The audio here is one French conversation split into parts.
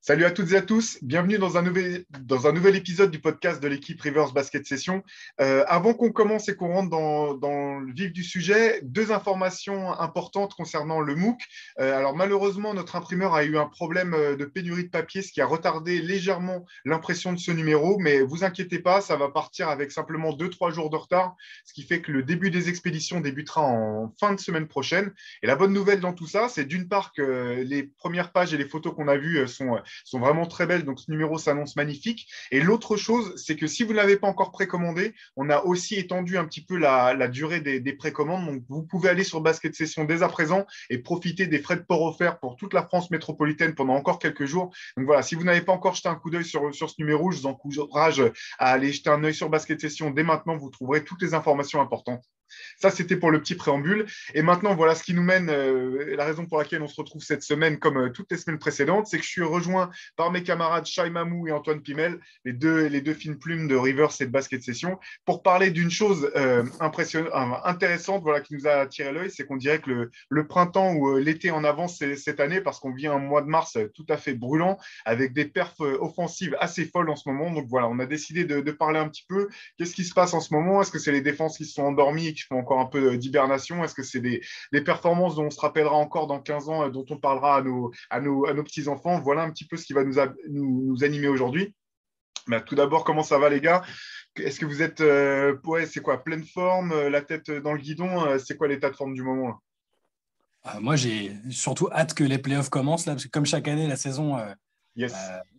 Salut à toutes et à tous, bienvenue dans un nouvel épisode du podcast de l'équipe Rivers Basket Session. Avant qu'on commence et qu'on rentre dans le vif du sujet, deux informations importantes concernant le MOOC. Alors malheureusement, notre imprimeur a eu un problème de pénurie de papier, ce qui a retardé légèrement l'impression de ce numéro, mais vous inquiétez pas, ça va partir avec simplement 2-3 jours de retard, ce qui fait que le début des expéditions débutera en fin de semaine prochaine. Et la bonne nouvelle dans tout ça, c'est d'une part que les premières pages et les photos qu'on a vues sont vraiment très belles, donc ce numéro s'annonce magnifique. Et l'autre chose, c'est que si vous ne l'avez pas encore précommandé, on a aussi étendu un petit peu la durée des précommandes. Donc, vous pouvez aller sur Basket Session dès à présent et profiter des frais de port offerts pour toute la France métropolitaine pendant encore quelques jours. Donc voilà, si vous n'avez pas encore jeté un coup d'œil sur ce numéro, je vous encourage à aller jeter un œil sur Basket Session dès maintenant. Vous trouverez toutes les informations importantes. Ça, c'était pour le petit préambule. Et maintenant, voilà ce qui nous mène, la raison pour laquelle on se retrouve cette semaine, comme toutes les semaines précédentes, c'est que je suis rejoint par mes camarades Shai Mamou et Antoine Pimel, les deux fines plumes de Rivers et de Basket Session, pour parler d'une chose intéressante, voilà, qui nous a attiré l'œil, c'est qu'on dirait que le printemps ou l'été en avance cette année, parce qu'on vit un mois de mars tout à fait brûlant, avec des perfs offensives assez folles en ce moment. Donc voilà, on a décidé de parler un petit peu. Qu'est-ce qui se passe en ce moment? Est-ce que c'est les défenses qui se sont endormies et qui font encore un peu d'hibernation? Est-ce que c'est des performances dont on se rappellera encore dans 15 ans, dont on parlera à nos petits-enfants? Voilà un petit peu ce qui va nous animer aujourd'hui. Mais tout d'abord, comment ça va les gars? Est-ce que vous êtes, ouais, c'est quoi, pleine forme, la tête dans le guidon? C'est quoi l'état de forme du moment là? Moi, j'ai surtout hâte que les playoffs commencent, là, parce que comme chaque année, Yes.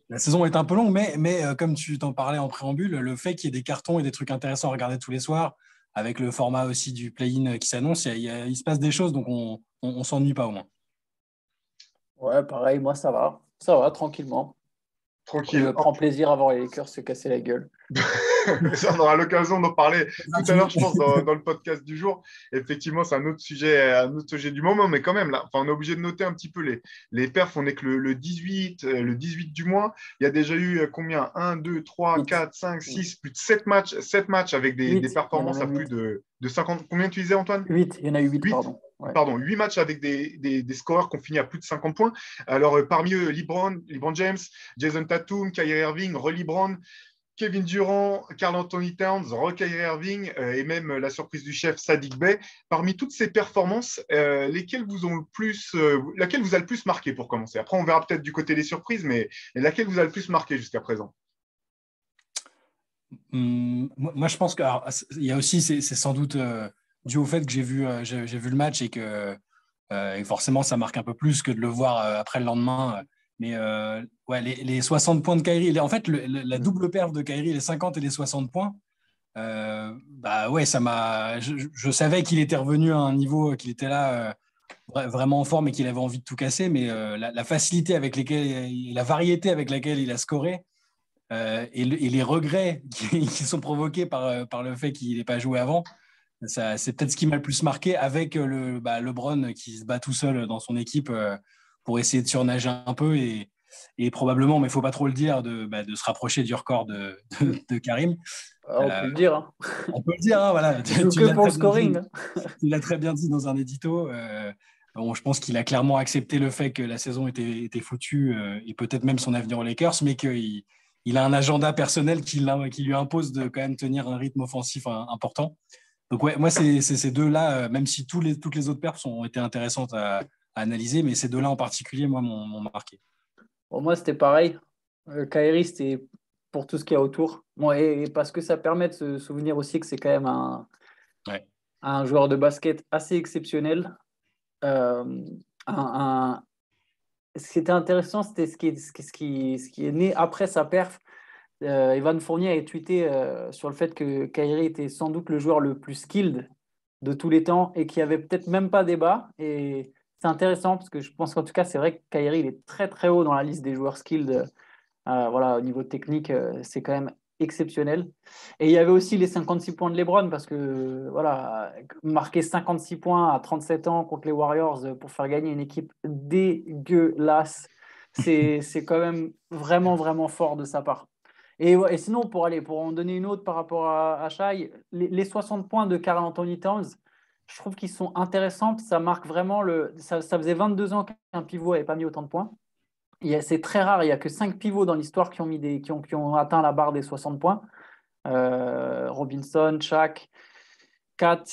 la saison est un peu longue, mais comme tu t'en parlais en préambule, le fait qu'il y ait des cartons et des trucs intéressants à regarder tous les soirs, avec le format aussi du play-in qui s'annonce, il se passe des choses, donc on s'ennuie pas au moins. Ouais, pareil, moi ça va tranquillement. Je Tranquille. prends plaisir à voir les Lakers se casser la gueule. Ça, on aura l'occasion d'en parler tout à l'heure, je pense, dans le podcast du jour. Effectivement, c'est un autre sujet du moment, mais quand même, là, enfin, on est obligé de noter un petit peu les perfs. On est que le 18, le 18 du mois. Il y a déjà eu combien? Un, 2, 3, 8. 4, 5, 6, plus de 7 matchs avec des 8, il y en a performances à même plus 8. de 50. Combien tu disais, Antoine? 8, il y en a eu 8, 8. pardon. Ouais. Pardon, 8 matchs avec des scoreurs qui ont fini à plus de 50 points. Alors, parmi eux, LeBron James, Jason Tatum, Kyrie Irving, Rolly Brown, Kevin Durant, Karl Anthony Towns, Kyrie Irving et même la surprise du chef Saddiq Bey. Parmi toutes ces performances, laquelle vous a le plus marqué pour commencer? Après, on verra peut-être du côté des surprises, mais laquelle vous a le plus marqué jusqu'à présent? Moi, je pense qu'il y a aussi, c'est sans doute dû au fait que j'ai vu le match et forcément, ça marque un peu plus que de le voir après le lendemain. Mais ouais, les 60 points de Kyrie, en fait, la double perf de Kyrie, les 50 et les 60 points, bah ouais, je savais qu'il était revenu à un niveau, qu'il était là vraiment en forme et qu'il avait envie de tout casser, mais la facilité la variété avec laquelle il a scoré et les regrets qui sont provoqués par le fait qu'il n'ait pas joué avant. C'est peut-être ce qui m'a le plus marqué avec LeBron qui se bat tout seul dans son équipe pour essayer de surnager un peu et probablement, mais il ne faut pas trop le dire, de se rapprocher du record de Karim. On peut le dire. Hein. On peut le dire, hein, voilà. Il joue que pour le scoring. Tu l'as très bien dit dans un édito. Bon, je pense qu'il a clairement accepté le fait que la saison était foutue et peut-être même son avenir aux Lakers, mais qu'il a un agenda personnel qui lui impose de quand même tenir un rythme offensif important. Donc ouais, moi, c'est ces deux-là, même si toutes les autres perfs ont été intéressantes à analyser, mais ces deux-là en particulier, moi, m'ont marqué. Pour moi, c'était pareil. Kyrie, c'était pour tout ce qu'il y a autour. Bon, et parce que ça permet de se souvenir aussi que c'est quand même Ouais. un joueur de basket assez exceptionnel. Euh, un, Ce qui était intéressant, c'était ce qui est né après sa perf. Evan Fournier a tweeté sur le fait que Kyrie était sans doute le joueur le plus skilled de tous les temps et qu'il n'y avait peut-être même pas débat. Et c'est intéressant parce que je pense qu'en tout cas, c'est vrai que Kyrie il est très très haut dans la liste des joueurs skilled. Voilà, au niveau technique, c'est quand même exceptionnel. Et il y avait aussi les 56 points de LeBron parce que voilà, marquer 56 points à 37 ans contre les Warriors pour faire gagner une équipe dégueulasse, c'est quand même vraiment vraiment fort de sa part. Et sinon, pour en donner une autre par rapport à Shai, les 60 points de Karl Anthony Towns, je trouve qu'ils sont intéressants. Ça marque vraiment ça faisait 22 ans qu'un pivot n'avait pas mis autant de points. C'est très rare, il n'y a que 5 pivots dans l'histoire qui ont atteint la barre des 60 points. Robinson, Shaq, Kat,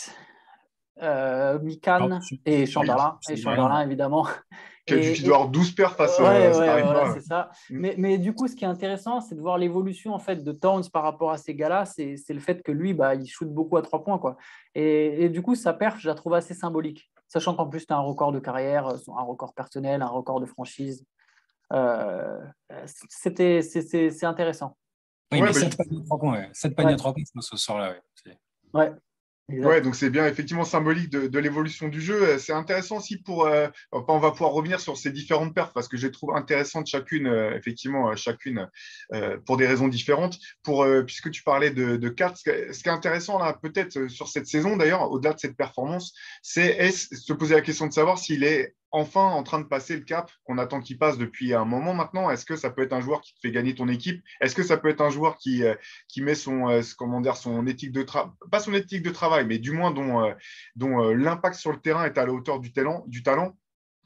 Mikan et Chamberlain, évidemment. Tu dois avoir 12 paires face ouais, ça t'arrive voilà, pas. c'est ça. Mais du coup, ce qui est intéressant, c'est de voir l'évolution en fait, de Towns par rapport à ces gars-là. C'est le fait que lui, il shoot beaucoup à 3 points. Quoi. Et du coup, sa perf, je la trouve assez symbolique. Sachant qu'en plus, tu as un record de carrière, un record personnel, un record de franchise. C'est intéressant. Oui, mais 7 paniers à 3 points. Ouais. 7 paniers à 3 points ce soir-là. Ouais. Ouais, donc c'est bien effectivement symbolique de l'évolution du jeu. C'est intéressant aussi on va pouvoir revenir sur ces différentes perfs parce que je les trouve intéressantes chacune, effectivement, chacune pour des raisons différentes. Puisque tu parlais de cartes, ce qui est intéressant là, peut-être sur cette saison d'ailleurs, au-delà de cette performance, c'est se poser la question de savoir s'il est enfin en train de passer le cap qu'on attend qu'il passe depuis un moment maintenant. Est-ce que ça peut être un joueur qui te fait gagner ton équipe? Est-ce que ça peut être un joueur qui met son éthique de travail, pas son éthique de travail, mais du moins dont l'impact sur le terrain est à la hauteur du talent.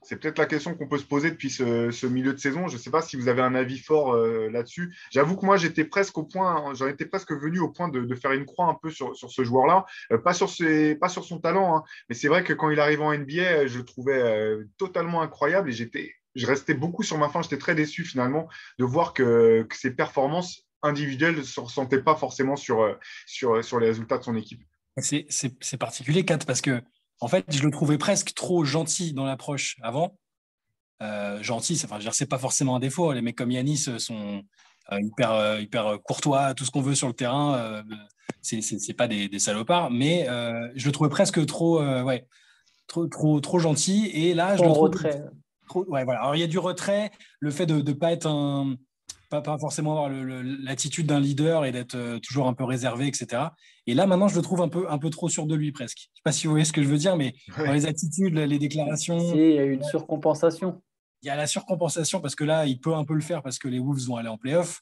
C'est peut-être la question qu'on peut se poser depuis ce milieu de saison. Je ne sais pas si vous avez un avis fort là-dessus. J'avoue que moi, j'en étais presque venu au point de faire une croix un peu sur ce joueur-là. Pas sur son talent, hein, mais c'est vrai que quand il arrive en NBA, je le trouvais totalement incroyable et je restais beaucoup sur ma faim. J'étais très déçu finalement de voir que ses performances individuelles ne se ressentaient pas forcément sur les résultats de son équipe. C'est particulier, Kat, parce que en fait, je le trouvais presque trop gentil dans l'approche avant. Gentil, c'est pas forcément un défaut. Les mecs comme Yanis sont hyper courtois, tout ce qu'on veut sur le terrain. C'est pas des salopards, mais je le trouvais presque trop trop gentil. Et là, je le trouve retrait. Ouais, voilà. Alors, il y a du retrait, le fait de pas être pas forcément avoir l'attitude d'un leader et d'être toujours un peu réservé, etc. Et là, maintenant, je le trouve un peu trop sûr de lui, presque. Je ne sais pas si vous voyez ce que je veux dire, mais dans les attitudes, les déclarations. Il y a une surcompensation. Il y a la surcompensation parce que là, il peut un peu le faire parce que les Wolves vont aller en playoff.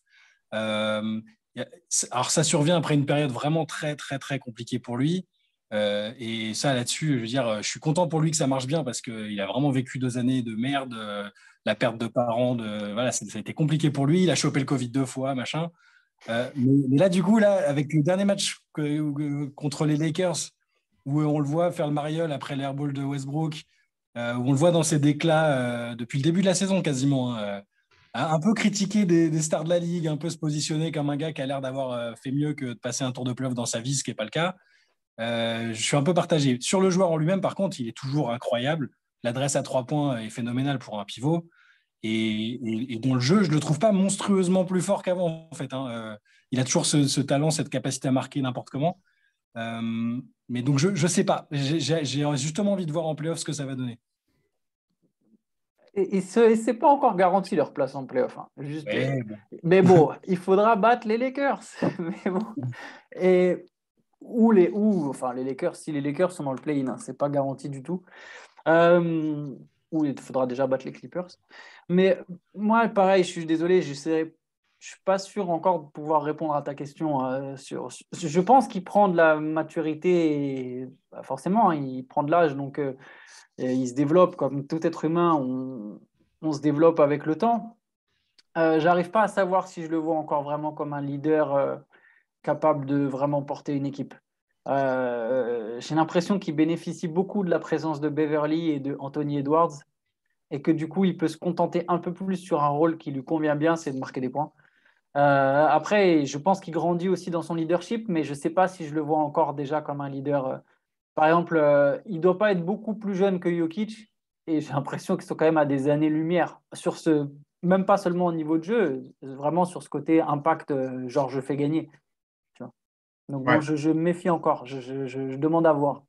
Alors, ça survient après une période vraiment très, très, très compliquée pour lui. Et ça, là-dessus, je veux dire, je suis content pour lui que ça marche bien parce qu'il a vraiment vécu 2 années de merde, la perte de parents, voilà, ça a été compliqué pour lui. Il a chopé le Covid 2 fois, machin. Mais là, du coup, là, avec le dernier match contre les Lakers, où on le voit faire le mariole après l'airball de Westbrook, où on le voit dans ses déclats depuis le début de la saison quasiment, hein, un peu critiquer des stars de la ligue, un peu se positionner comme un gars qui a l'air d'avoir fait mieux que de passer un tour de playoff dans sa vie, ce qui n'est pas le cas. Je suis un peu partagé. Sur le joueur en lui-même, par contre, il est toujours incroyable. L'adresse à 3 points est phénoménale pour un pivot. Et dans le jeu, je ne le trouve pas monstrueusement plus fort qu'avant, en fait. Hein. Il a toujours ce talent, cette capacité à marquer n'importe comment. Mais donc, je ne sais pas. J'ai justement envie de voir en playoff ce que ça va donner. Et c'est pas encore garanti leur place en playoff. Hein. Bon. Mais bon, il faudra battre les Lakers. Mais bon. Et enfin les Lakers, si les Lakers sont dans le play-in, hein, c'est pas garanti du tout. Ou il faudra déjà battre les Clippers. Mais moi, pareil, je suis désolé, je suis pas sûr encore de pouvoir répondre à ta question. Je pense qu'il prend de la maturité, et, forcément, hein, il prend de l'âge, donc il se développe comme tout être humain. On se développe avec le temps. J'arrive pas à savoir si je le vois encore vraiment comme un leader capable de vraiment porter une équipe. J'ai l'impression qu'il bénéficie beaucoup de la présence de Beverly et de Anthony Edwards et que du coup, il peut se contenter un peu plus sur un rôle qui lui convient bien, c'est de marquer des points. Après, je pense qu'il grandit aussi dans son leadership, mais je ne sais pas si je le vois encore déjà comme un leader. Par exemple, il ne doit pas être beaucoup plus jeune que Jokic et j'ai l'impression qu'ils sont quand même à des années-lumière sur même pas seulement au niveau de jeu, vraiment sur ce côté impact, genre je fais gagner. Donc bon, je me méfie encore, je demande à voir.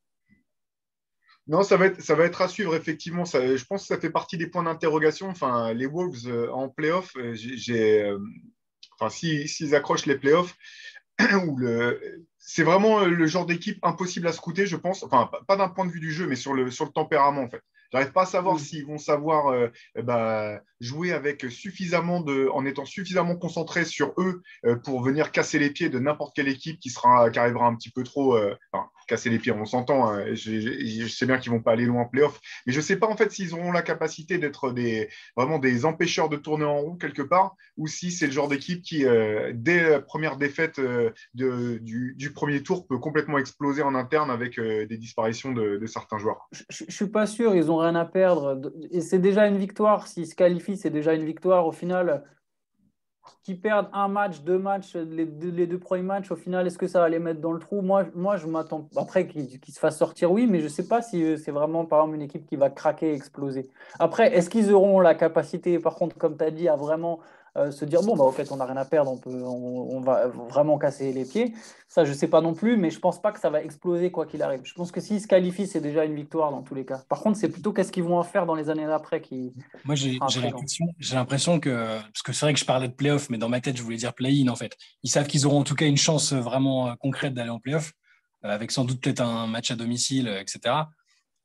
Non, ça va être à suivre, effectivement. Je pense que ça fait partie des points d'interrogation. Enfin, les Wolves en playoff, s'ils accrochent les playoffs, c'est vraiment le genre d'équipe impossible à scouter, je pense. Enfin, pas d'un point de vue du jeu, mais sur le tempérament, en fait. J'arrive pas à savoir s'ils vont savoir jouer avec en étant suffisamment concentrés sur eux pour venir casser les pieds de n'importe quelle équipe qui arrivera un petit peu trop, casser les pieds. On s'entend, hein. Je sais bien qu'ils ne vont pas aller loin en playoff, mais je ne sais pas en fait s'ils auront la capacité d'être vraiment des empêcheurs de tourner en rond quelque part, ou si c'est le genre d'équipe qui, dès la première défaite du premier tour, peut complètement exploser en interne avec des disparitions de certains joueurs. Je ne suis pas sûr, ils n'ont rien à perdre. Et c'est déjà une victoire. S'ils se qualifient, c'est déjà une victoire. Au final, qu'ils perdent un match, deux matchs, les deux premiers matchs, au final, est-ce que ça va les mettre dans le trou? Moi, je m'attends. Après, qu'ils se fassent sortir, oui, mais je ne sais pas si c'est vraiment, par exemple, une équipe qui va craquer, exploser. Après, est-ce qu'ils auront la capacité, par contre, comme tu as dit, à vraiment se dire, bon, bah, en fait, on n'a rien à perdre, on va vraiment casser les pieds. Ça, je ne sais pas non plus, mais je ne pense pas que ça va exploser quoi qu'il arrive. Je pense que s'ils se qualifient, c'est déjà une victoire dans tous les cas. Par contre, c'est plutôt qu'est-ce qu'ils vont en faire dans les années d'après qui Moi, sera intriguant. j'ai l'impression que, parce que c'est vrai que je parlais de playoff, mais dans ma tête, je voulais dire play-in en fait. Ils savent qu'ils auront en tout cas une chance vraiment concrète d'aller en playoff, avec sans doute peut-être un match à domicile, etc.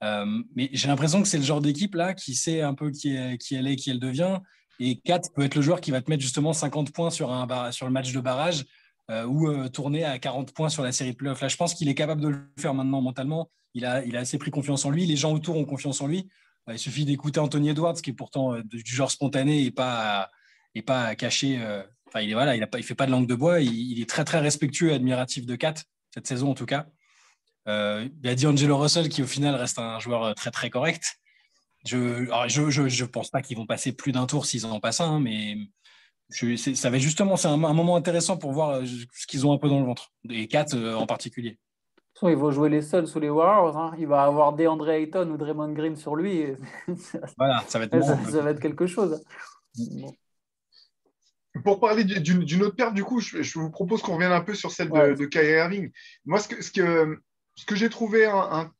Mais j'ai l'impression que c'est le genre d'équipe là qui sait un peu qui elle est, qui elle devient. Et Kat peut être le joueur qui va te mettre justement 50 points sur le match de barrage ou tourner à 40 points sur la série de playoffs. Là, je pense qu'il est capable de le faire maintenant mentalement. Il a assez pris confiance en lui. Les gens autour ont confiance en lui. Il suffit d'écouter Anthony Edwards, qui est pourtant du genre spontané et pas à cacher. Enfin, voilà, il fait pas de langue de bois. Il est très, très respectueux et admiratif de Kat, cette saison en tout cas. Il y a D'Angelo Russell qui, au final, reste un joueur très, très correct. Je pense pas qu'ils vont passer plus d'un tour s'ils en passent un, mais ça va justement, c'est un moment intéressant pour voir ce qu'ils ont un peu dans le ventre. Et Kat en particulier. De toute façon, il va jouer les Suns ou les Warriors, hein. Il va avoir DeAndre Ayton ou Draymond Green sur lui. Et Voilà, ça va être marrant. ça va être quelque chose. Bon. Pour parler d'une autre perte, du coup, je vous propose qu'on revienne un peu sur celle Ouais. de Kyrie Irving. Moi, ce que j'ai trouvé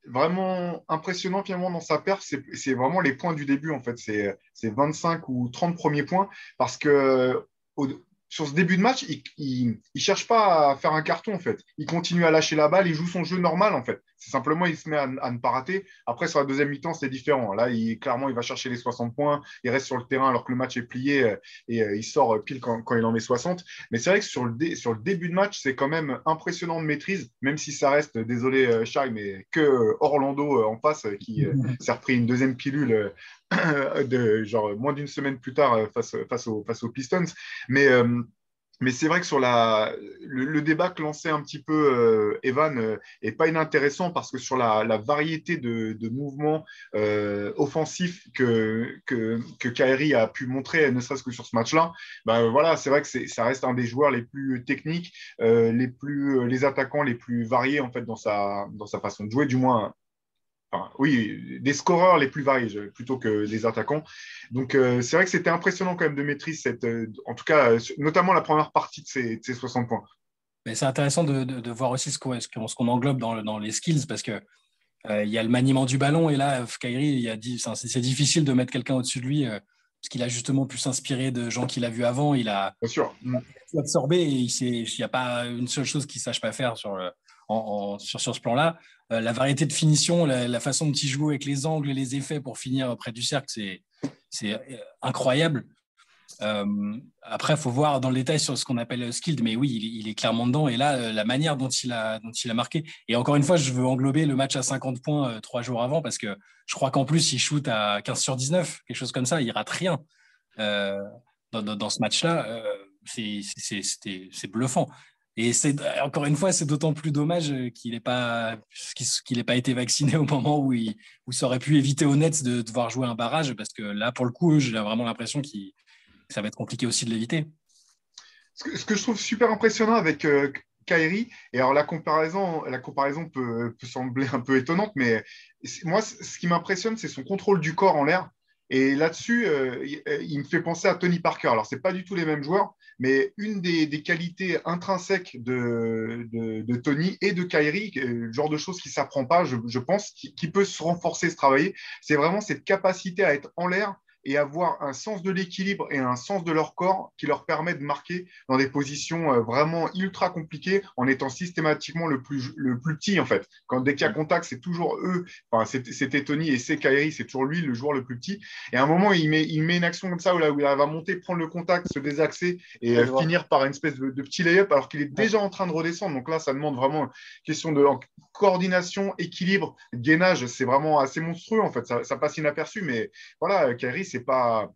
vraiment impressionnant finalement dans sa perte, c'est vraiment les points du début, en fait. C'est 25 ou 30 premiers points, parce que au- sur ce début de match, il cherche pas à faire un carton, en fait. Il continue à lâcher la balle, il joue son jeu normal, en fait. C'est simplement, il se met à ne pas rater. Après, sur la deuxième mi-temps, c'est différent. Là, clairement, il va chercher les 60 points, il reste sur le terrain alors que le match est plié et il sort pile quand il en met 60. Mais c'est vrai que sur le début de match, c'est quand même impressionnant de maîtrise, même si ça reste, désolé Shai, mais que Orlando en face qui s'est repris une deuxième pilule de genre moins d'une semaine plus tard face aux Pistons. Mais, euh, mais c'est vrai que sur le débat que lançait un petit peu Evan est pas inintéressant, parce que sur la variété de mouvements offensifs que Kyrie a pu montrer, ne serait-ce que sur ce match-là, bah, voilà, c'est vrai que ça reste un des joueurs les plus techniques, les attaquants les plus variés en fait dans sa façon de jouer, du moins. Enfin, oui, des scoreurs les plus variés plutôt que des attaquants. Donc, c'est vrai que c'était impressionnant quand même de maîtrise, en tout cas, notamment la première partie de ces 60 points. Mais c'est intéressant de voir aussi ce qu'on englobe dans les skills, parce que il y a le maniement du ballon, et là, Kyrie, c'est difficile de mettre quelqu'un au-dessus de lui, parce qu'il a justement pu s'inspirer de gens qu'il a vus avant. Bien sûr. Tout absorbé, et il n'y a pas une seule chose qu'il ne sache pas faire sur ce plan-là. La variété de finition, la façon dont il joue avec les angles et les effets pour finir près du cercle, c'est incroyable. Après, il faut voir dans le détail sur ce qu'on appelle skilled, mais oui, il est clairement dedans. Et là, la manière dont il a marqué. Et encore une fois, je veux englober le match à 50 points 3 jours avant, parce que je crois qu'en plus, il shoot à 15 sur 19, quelque chose comme ça. Il rate rien dans ce match-là. C'est bluffant. Et encore une fois, c'est d'autant plus dommage qu'il n'ait pas été vacciné au moment où ça aurait pu éviter aux Nets de devoir jouer un barrage, parce que là, pour le coup, j'ai vraiment l'impression que ça va être compliqué aussi de l'éviter. Ce que je trouve super impressionnant avec Kyrie, et alors la comparaison peut sembler un peu étonnante, mais moi, ce qui m'impressionne, c'est son contrôle du corps en l'air. Et là-dessus, il me fait penser à Tony Parker. Alors, ce n'est pas du tout les mêmes joueurs, mais une des qualités intrinsèques de Tony et de Kyrie, le genre de choses qui ne s'apprend pas, je pense, qui peut se renforcer, se travailler, c'est vraiment cette capacité à être en l'air et avoir un sens de l'équilibre et un sens de leur corps qui leur permet de marquer dans des positions vraiment ultra compliquées, en étant systématiquement le plus petit, en fait. Dès qu'il y a contact, c'est toujours eux. Enfin, c'était Tony et c'est Kyrie, c'est toujours lui le joueur le plus petit. Et à un moment, il met une action comme ça où il va monter, prendre le contact, se désaxer et finir par une espèce de petit lay-up, alors qu'il est déjà en train de redescendre. Donc là, ça demande vraiment une question coordination, équilibre, gainage, c'est vraiment assez monstrueux en fait. Ça passe inaperçu, mais voilà, Kyrie, c'est pas.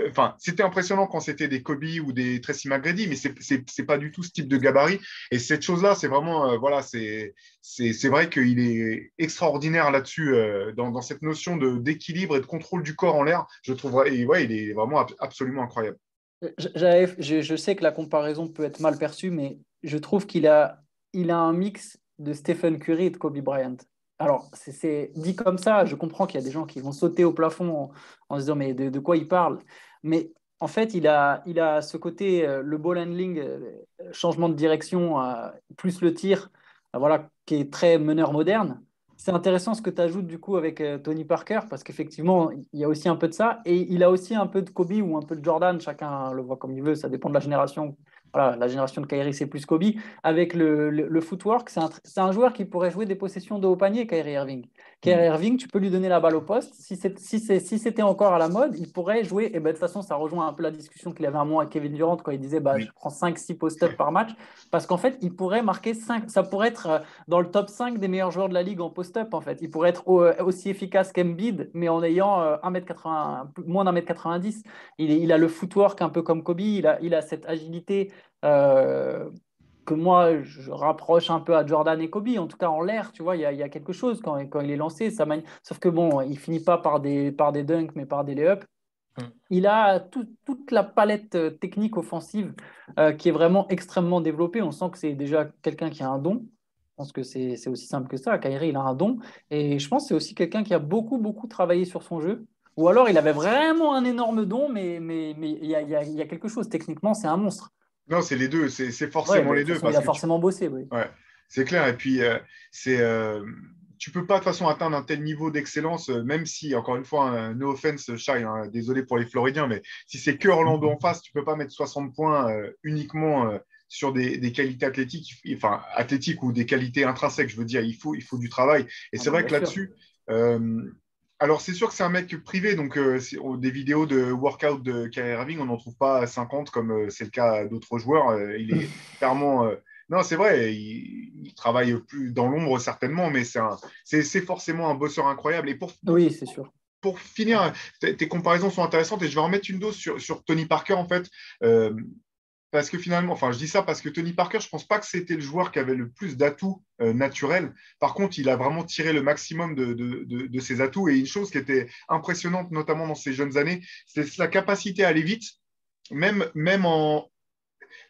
Enfin, c'était impressionnant quand c'était des Kobe ou des Tracy McGrady, mais c'est pas du tout ce type de gabarit. Et cette chose-là, c'est vraiment, voilà, c'est vrai qu'il est extraordinaire là-dessus, dans cette notion d'équilibre et de contrôle du corps en l'air. Je trouve, et ouais, il est vraiment absolument incroyable. Je sais que la comparaison peut être mal perçue, mais je trouve qu'il a un mix de Stephen Curry et de Kobe Bryant. Alors, c'est dit comme ça, je comprends qu'il y a des gens qui vont sauter au plafond en se disant mais de quoi il parle. Mais en fait, il a ce côté, le ball handling, changement de direction, plus le tir, voilà, qui est très meneur moderne. C'est intéressant ce que tu ajoutes du coup avec Tony Parker, parce qu'effectivement, il y a aussi un peu de ça. Et il a aussi un peu de Kobe ou un peu de Jordan, chacun le voit comme il veut, ça dépend de la génération. Voilà, la génération de Kyrie, c'est plus Kobe. Avec le footwork, c'est un joueur qui pourrait jouer des possessions de haut panier, Kyrie Irving. Kyrie Mm. Irving, tu peux lui donner la balle au poste. Si c'était encore à la mode, il pourrait jouer. Et ben, de toute façon, ça rejoint un peu la discussion qu'il avait un mois avec Kevin Durant quand il disait bah, je prends 5-6 post-up par match. Parce qu'en fait, il pourrait marquer 5. Ça pourrait être dans le top 5 des meilleurs joueurs de la ligue en post-up, en fait. Il pourrait être aussi efficace qu'Embiid, mais en ayant 1m80, moins d'1m90. Il a le footwork un peu comme Kobe. Il a cette agilité. euh, que moi, je rapproche un peu à Jordan et Kobe, en tout cas en l'air, tu vois, il y a quelque chose quand il est lancé. Sauf que bon, il finit pas par des dunks, mais par des lay-ups. Il a toute la palette technique offensive qui est vraiment extrêmement développée. On sent que c'est déjà quelqu'un qui a un don. Je pense que c'est aussi simple que ça. Kyrie, il a un don. Et je pense que c'est aussi quelqu'un qui a beaucoup, beaucoup travaillé sur son jeu. Ou alors, il avait vraiment un énorme don, mais il y a quelque chose. Techniquement, c'est un monstre. Non, c'est les deux, c'est Ouais, forcément bah, de les toute deux façon, il parce a que forcément bossé, oui. ouais, c'est clair. Et puis, c'est, tu peux pas de toute façon atteindre un tel niveau d'excellence, même si, encore une fois, no offense, Shai, hein, désolé pour les Floridiens, mais si c'est que Orlando en face, tu peux pas mettre 60 points uniquement sur des qualités athlétiques, enfin athlétiques ou des qualités intrinsèques. Je veux dire, il faut du travail. Et Ah c'est bah, vrai bien que sûr. là-dessus. Alors, c'est sûr que c'est un mec privé, donc des vidéos de workout de Kyrie Irving, on n'en trouve pas 50 comme c'est le cas d'autres joueurs. Il est clairement. Non, c'est vrai, il travaille plus dans l'ombre certainement, mais c'est forcément un bosseur incroyable. Et Oui, c'est sûr. pour finir, tes comparaisons sont intéressantes et je vais en mettre une dose sur Tony Parker en fait. Euh, Parce que finalement, enfin, je dis ça parce que Tony Parker, je ne pense pas que c'était le joueur qui avait le plus d'atouts naturels. Par contre, il a vraiment tiré le maximum de ses atouts. Et une chose qui était impressionnante, notamment dans ses jeunes années, c'est la capacité à aller vite, même en,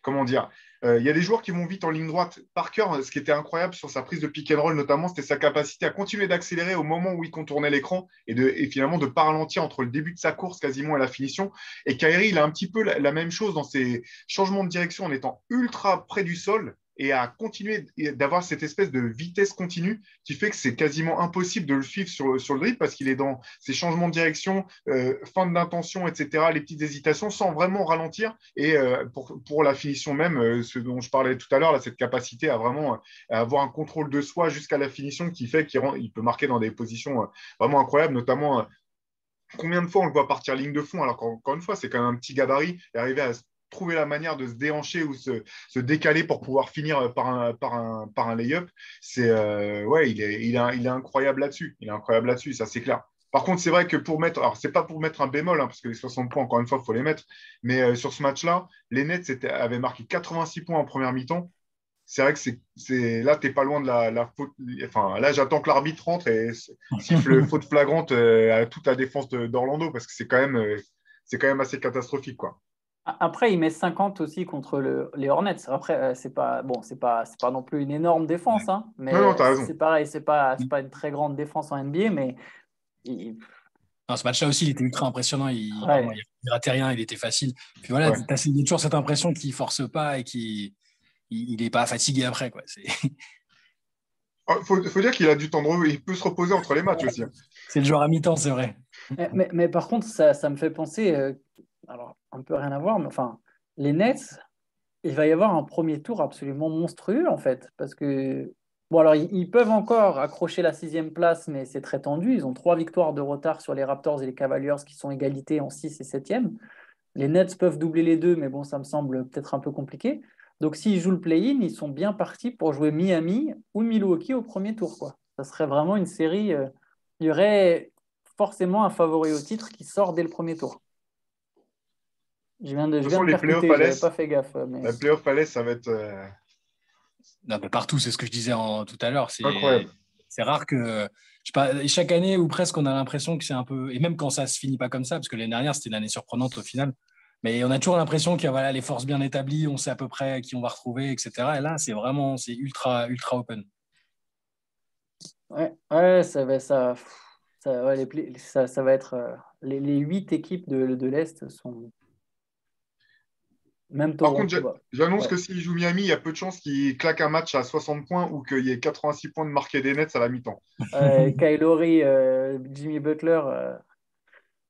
comment dire, il y a des joueurs qui vont vite en ligne droite. Parker, ce qui était incroyable sur sa prise de pick and roll, notamment, c'était sa capacité à continuer d'accélérer au moment où il contournait l'écran et finalement de ne pas ralentir entre le début de sa course quasiment et la finition. Et Kyrie, il a un petit peu la même chose dans ses changements de direction en étant ultra près du sol et à continuer d'avoir cette espèce de vitesse continue qui fait que c'est quasiment impossible de le suivre sur le dribble parce qu'il est dans ses changements de direction, fin d'intention, etc., les petites hésitations sans vraiment ralentir. Et pour la finition même, ce dont je parlais tout à l'heure, là, cette capacité à vraiment avoir un contrôle de soi jusqu'à la finition qui fait qu'il peut marquer dans des positions vraiment incroyables, notamment combien de fois on le voit partir ligne de fond, alors qu'encore une fois, c'est quand même un petit gabarit, et arriver à trouver la manière de se déhancher ou se décaler pour pouvoir finir par un lay-up, ouais, il est incroyable là-dessus. Il est incroyable là-dessus, ça c'est clair. Par contre, c'est vrai que alors c'est pas pour mettre un bémol, hein, parce que les 60 points, encore une fois, il faut les mettre, mais sur ce match-là, les Nets avaient marqué 86 points en première mi-temps. C'est vrai que là, tu n'es pas loin de la faute. Enfin, là, j'attends que l'arbitre rentre et siffle faute flagrante à toute la défense d'Orlando parce que c'est quand même assez catastrophique, quoi. Après, il met 50 aussi contre les Hornets. Après, c'est pas bon, c'est pas non plus une énorme défense, hein, Non, non, mais t'as raison. c'est pareil, c'est pas une très grande défense en NBA, mais il- Non, ce match-là aussi, il était ultra impressionnant. Vraiment, ouais. il ratait rien, il était facile. Puis voilà, Ouais. tu as toujours cette impression qu'il force pas et qu'il n'est pas fatigué après, quoi. Faut dire qu'il a du temps de repos. Il peut se reposer entre les matchs aussi, hein. C'est le joueur à mi-temps, c'est vrai. Mais par contre, ça me fait penser, alors un peu rien à voir, mais enfin, les Nets, il va y avoir un premier tour absolument monstrueux en fait, parce que bon alors ils peuvent encore accrocher la sixième place, mais c'est très tendu. Ils ont 3 victoires de retard sur les Raptors et les Cavaliers qui sont égalités en 6 et septième. Les Nets peuvent doubler les deux, mais bon, ça me semble peut-être un peu compliqué. Donc, s'ils jouent le play-in, ils sont bien partis pour jouer Miami ou Milwaukee au premier tour, quoi. Ça serait vraiment une série. Il y aurait forcément un favori au titre qui sort dès le premier tour. Je viens De toute façon, de les playoffs percuter, à j'avais l'Est, pas fait gaffe. Mais... les playoffs à l'Est, ça va être Non, mais partout, c'est ce que je disais tout à l'heure. incroyable. C'est rare que, je sais pas, chaque année ou presque, on a l'impression que c'est un peu, et même quand ça se finit pas comme ça, parce que l'année dernière, c'était une année surprenante au final, mais on a toujours l'impression qu'il y a voilà, les forces bien établies, on sait à peu près qui on va retrouver, etc. Et là, c'est ultra, ultra open. Ouais, ouais, ça va être. Les 8 équipes de l'Est sont. Même Par contre, Toronto. Bah, j'annonce ouais. que s'il joue Miami, il y a peu de chances qu'il claque un match à 60 points ou qu'il y ait 86 points de marqué des Nets à la mi-temps. Kyle Lowry, Jimmy Butler,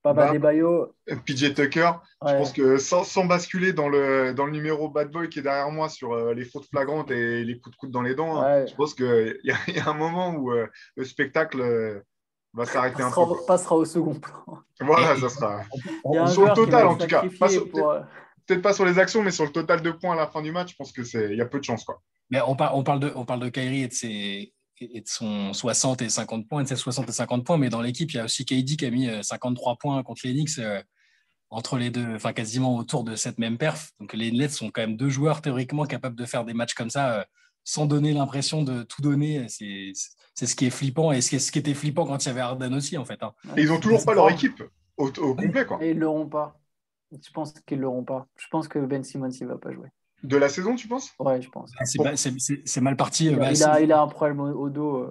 Bam Bam, Adebayo. PJ Tucker, je pense Ouais. que sans basculer dans le numéro bad boy qui est derrière moi sur les fautes flagrantes et les coups de coude dans les dents, hein, je Ouais. pense qu'il y a un moment où le spectacle va s'arrêter un peu, quoi. Passera au second plan. Voilà, Et ça sera. Il y a un Sur le joueur qui va total, être en tout cas. Pas sacrifié sur- pour. peut-être pas sur les actions, mais sur le total de points à la fin du match, je pense il y a peu de chance, quoi. mais on parle de Kyrie et de son 60 et 50 points, de ses 60 et 50 points, mais dans l'équipe, il y a aussi KD qui a mis 53 points contre les Knicks entre les deux, enfin quasiment autour de cette même perf. Donc les Nets sont quand même deux joueurs théoriquement capables de faire des matchs comme ça sans donner l'impression de tout donner. C'est ce qui est flippant et ce qui était flippant quand il y avait Harden aussi, en fait. Hein. Et ils n'ont C'est toujours pas leur fort. équipe au complet, quoi. Et ils l'auront pas. Je pense qu'ils l'auront pas. Je pense que Ben Simmons, il va pas jouer. De la saison, tu penses? Ouais, je pense. C'est mal parti. Il a un problème au dos.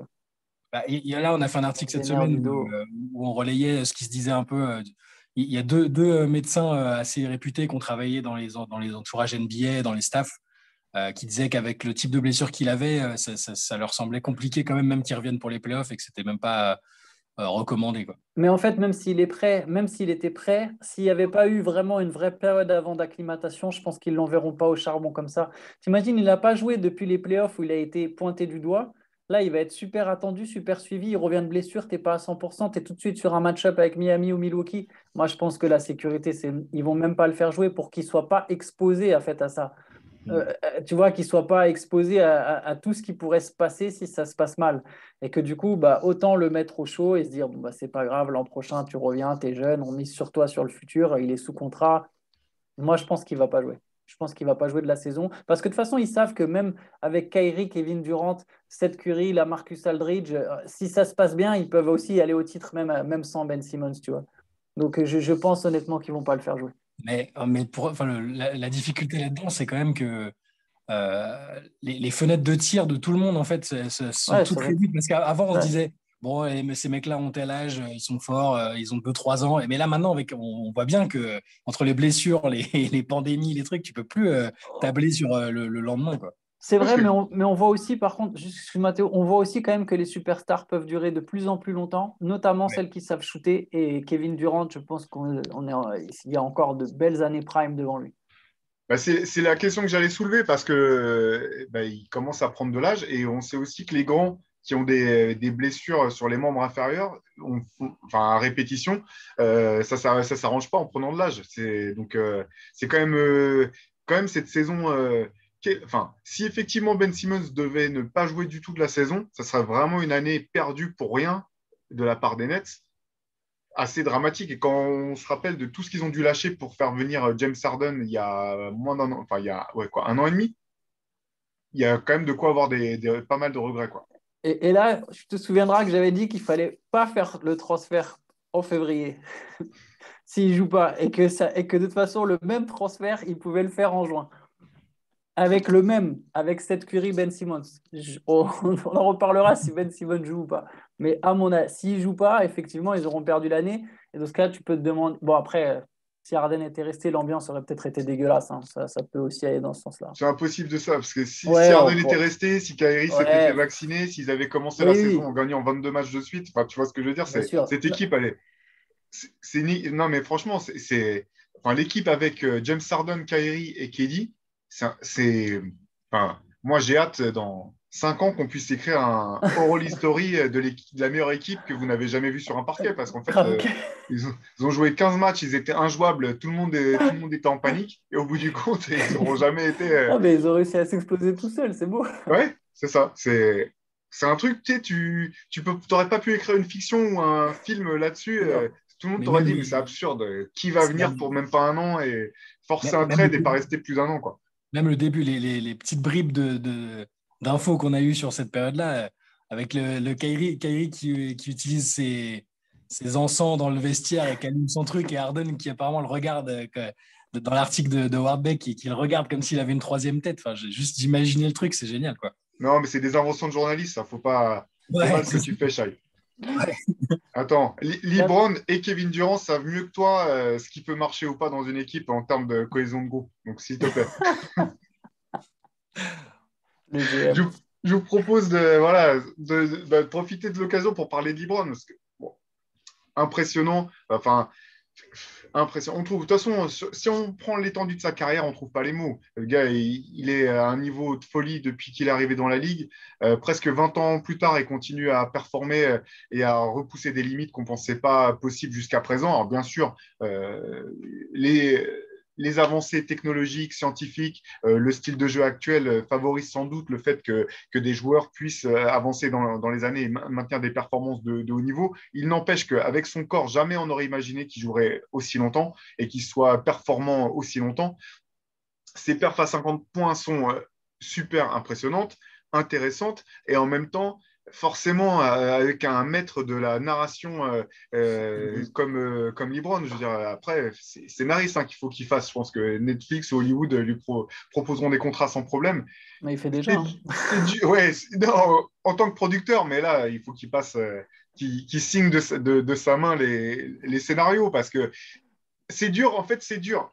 Là, on a fait un article cette Les nerfs semaine du dos. où on relayait ce qui se disait un peu. Il y a deux médecins assez réputés qui ont travaillé dans les entourages NBA, dans les staffs, qui disaient qu'avec le type de blessure qu'il avait, ça leur semblait compliqué quand même qu'ils reviennent pour les playoffs et que c'était même pas recommandé, quoi. Mais en fait, même s'il est prêt, même s'il était prêt, s'il n'y avait pas eu vraiment une vraie période avant d'acclimatation, je pense qu'ils ne l'enverront pas au charbon comme ça. T'imagines, il n'a pas joué depuis les playoffs où il a été pointé du doigt. Là, il va être super attendu, super suivi. Il revient de blessure, tu n'es pas à 100%, tu es tout de suite sur un match-up avec Miami ou Milwaukee. Moi, je pense que la sécurité, ils vont même pas le faire jouer pour qu'il ne soit pas exposé à ça. Tu vois, qu'il ne soit pas exposé à tout ce qui pourrait se passer si ça se passe mal. Et que du coup, bah, autant le mettre au chaud et se dire, bon, bah, c'est pas grave, l'an prochain, tu reviens, tu es jeune, on mise sur toi sur le futur, il est sous contrat. Moi, je pense qu'il va pas jouer. Je pense qu'il va pas jouer de la saison. Parce que de toute façon, ils savent que même avec Kyrie, Kevin Durant, Seth Curry, la Marcus Aldridge, si ça se passe bien, ils peuvent aussi aller au titre même sans Ben Simmons, tu vois. Donc, je pense honnêtement qu'ils vont pas le faire jouer. La difficulté là-dedans, c'est quand même que les fenêtres de tir de tout le monde, en fait, sont Ouais, toutes réduites. Parce qu'avant, on se ouais. disait, bon, mais ces mecs-là ont tel âge, ils sont forts, ils ont 2 3 ans. Mais là, maintenant, on voit bien que entre les blessures, les pandémies, les trucs, tu peux plus tabler sur le lendemain, quoi. C'est Parce vrai, que mais on voit aussi, par contre, excuse-moi Théo, on voit aussi quand même que les superstars peuvent durer de plus en plus longtemps, notamment Ouais. celles qui savent shooter. Et Kevin Durant, je pense il y a encore de belles années prime devant lui. bah, c'est la question que j'allais soulever parce que bah, il commence à prendre de l'âge et on sait aussi que les grands qui ont des blessures sur les membres inférieurs, enfin à répétition, ça s'arrange pas en prenant de l'âge. C'est quand même cette saison. Enfin, si effectivement Ben Simmons devait ne pas jouer du tout de la saison, ça serait vraiment une année perdue pour rien de la part des Nets, assez dramatique. Et quand on se rappelle de tout ce qu'ils ont dû lâcher pour faire venir James Harden il y a moins d'un an, enfin il y a ouais, quoi, un an et demi, il y a quand même de quoi avoir pas mal de regrets, quoi. Et là, tu te souviendras que j'avais dit qu'il fallait pas faire le transfert en février s'il joue pas et que de toute façon, le même transfert, il pouvait le faire en juin. Avec Seth Curry, Ben Simmons. On en reparlera si Ben Simmons joue ou pas. Mais à mon avis, s'il ne joue pas, effectivement, ils auront perdu l'année. Et dans ce cas, tu peux te demander. Bon, après, si Harden était resté, l'ambiance aurait peut-être été dégueulasse. Hein. Ça peut aussi aller dans ce sens-là. C'est impossible de ça, parce que si Ouais, Harden était resté, si Kyrie s'était fait ouais. vacciner, s'ils avaient commencé la Oui, saison oui, en gagnant 22 matchs de suite, enfin, tu vois ce que je veux dire, bien sûr. cette équipe, elle est, non, mais franchement, enfin, l'équipe avec James Harden, Kyrie et KD, enfin, moi, j'ai hâte 5 ans qu'on puisse écrire un oral history de la meilleure équipe que vous n'avez jamais vue sur un parquet. Parce qu'en fait, Ok. ils ont joué 15 matchs, ils étaient injouables, tout le monde était en panique. Et au bout du compte, ils n'auront jamais été. Ah, mais ils ont réussi à s'exploser tout seuls, c'est beau. Ouais, c'est ça. C'est un truc, tu sais, tu t'aurais pas pu écrire une fiction ou un film là-dessus. Non. Tout le monde Mais t'aurait même dit, mais c'est les, absurde. Qui va venir même, pour même pas un an et forcer un même le trade et pas début, rester plus d'un an, quoi. même le début, les petites bribes d'infos qu'on a eues sur cette période-là, avec le Kyrie qui utilise ses encens dans le vestiaire et qui allume son truc, et Harden qui apparemment le regarde dans l'article de Wardbeck, qui le regarde comme s'il avait une troisième tête. Enfin, j'ai juste d'imaginer le truc, c'est génial, quoi. Non, mais c'est des inventions de journalistes, ça. C'est Ouais, mal ce que tu fais, Shai. ouais. Attends, Là, LeBron et Kevin Durant savent mieux que toi ce qui peut marcher ou pas dans une équipe en termes de cohésion de groupe. Donc, s'il te plaît. le Je, GM. vous je vous propose voilà, de profiter de l'occasion pour parler de LeBron. Parce que, bon, impressionnant. Enfin, impressionnant. On trouve, de toute façon, si on prend l'étendue de sa carrière, on ne trouve pas les mots. Le gars, il est à un niveau de folie depuis qu'il est arrivé dans la ligue. Presque 20 ans plus tard, il continue à performer et à repousser des limites qu'on ne pensait pas possibles jusqu'à présent. Alors, bien sûr, les, les avancées technologiques, scientifiques, le style de jeu actuel favorise sans doute le fait que des joueurs puissent avancer dans les années et maintenir des performances de haut niveau. Il n'empêche qu'avec son corps, jamais on n'aurait imaginé qu'il jouerait aussi longtemps et qu'il soit performant aussi longtemps. Ses perfs à 50 points sont super impressionnantes, intéressantes, et en même temps, forcément, avec un maître de la narration comme LeBron, je veux dire, après, c'est scénariste qu'il faut qu'il fasse. Je pense que Netflix ou Hollywood proposeront des contrats sans problème. Mais il fait déjà, hein. Ouais, non, en tant que producteur, mais là, il faut qu'il passe, qu'il signe de sa main les scénarios, parce que c'est dur, en fait, c'est dur.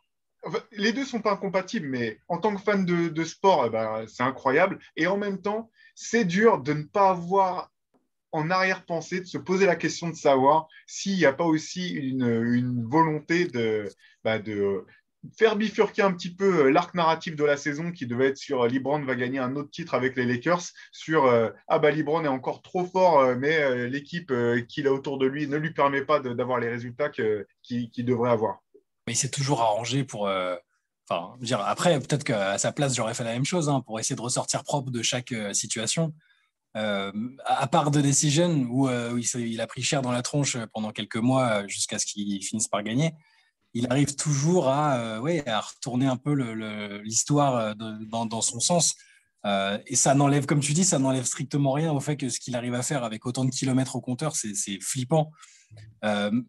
Enfin, les deux sont pas incompatibles, mais en tant que fan de sport, eh ben, c'est incroyable. Et en même temps, c'est dur de ne pas avoir en arrière-pensée, de se poser la question de savoir s'il n'y a pas aussi une volonté de faire bifurquer un petit peu l'arc narratif de la saison qui devait être sur LeBron va gagner un autre titre avec les Lakers, sur ah bah LeBron est encore trop fort, mais l'équipe qu'il a autour de lui ne lui permet pas d'avoir les résultats qu'il devrait avoir. Mais il s'est toujours arrangé pour. Enfin, je veux dire, après, peut-être qu'à sa place, j'aurais fait la même chose, hein, pour essayer de ressortir propre de chaque situation. À part The Decision, où il a pris cher dans la tronche pendant quelques mois jusqu'à ce qu'il finisse par gagner, il arrive toujours ouais, à retourner un peu l'histoire dans son sens. Et ça n'enlève, comme tu dis, ça n'enlève strictement rien au fait que ce qu'il arrive à faire avec autant de kilomètres au compteur, c'est flippant.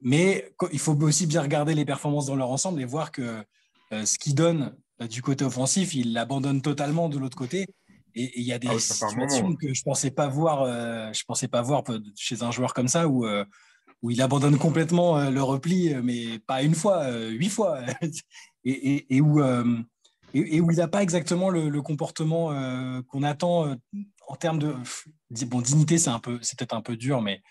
Mais il faut aussi bien regarder les performances dans leur ensemble et voir que ce qu'il donne du côté offensif, il l'abandonne totalement de l'autre côté. Et il y a Ah des oui, ça fait un moment. situations que je pensais pas voir chez un joueur comme ça où il abandonne complètement le repli, mais pas une fois, 8 fois, et où il n'a pas exactement le comportement qu'on attend en termes de bon, dignité, c'est peut-être un peu dur, mais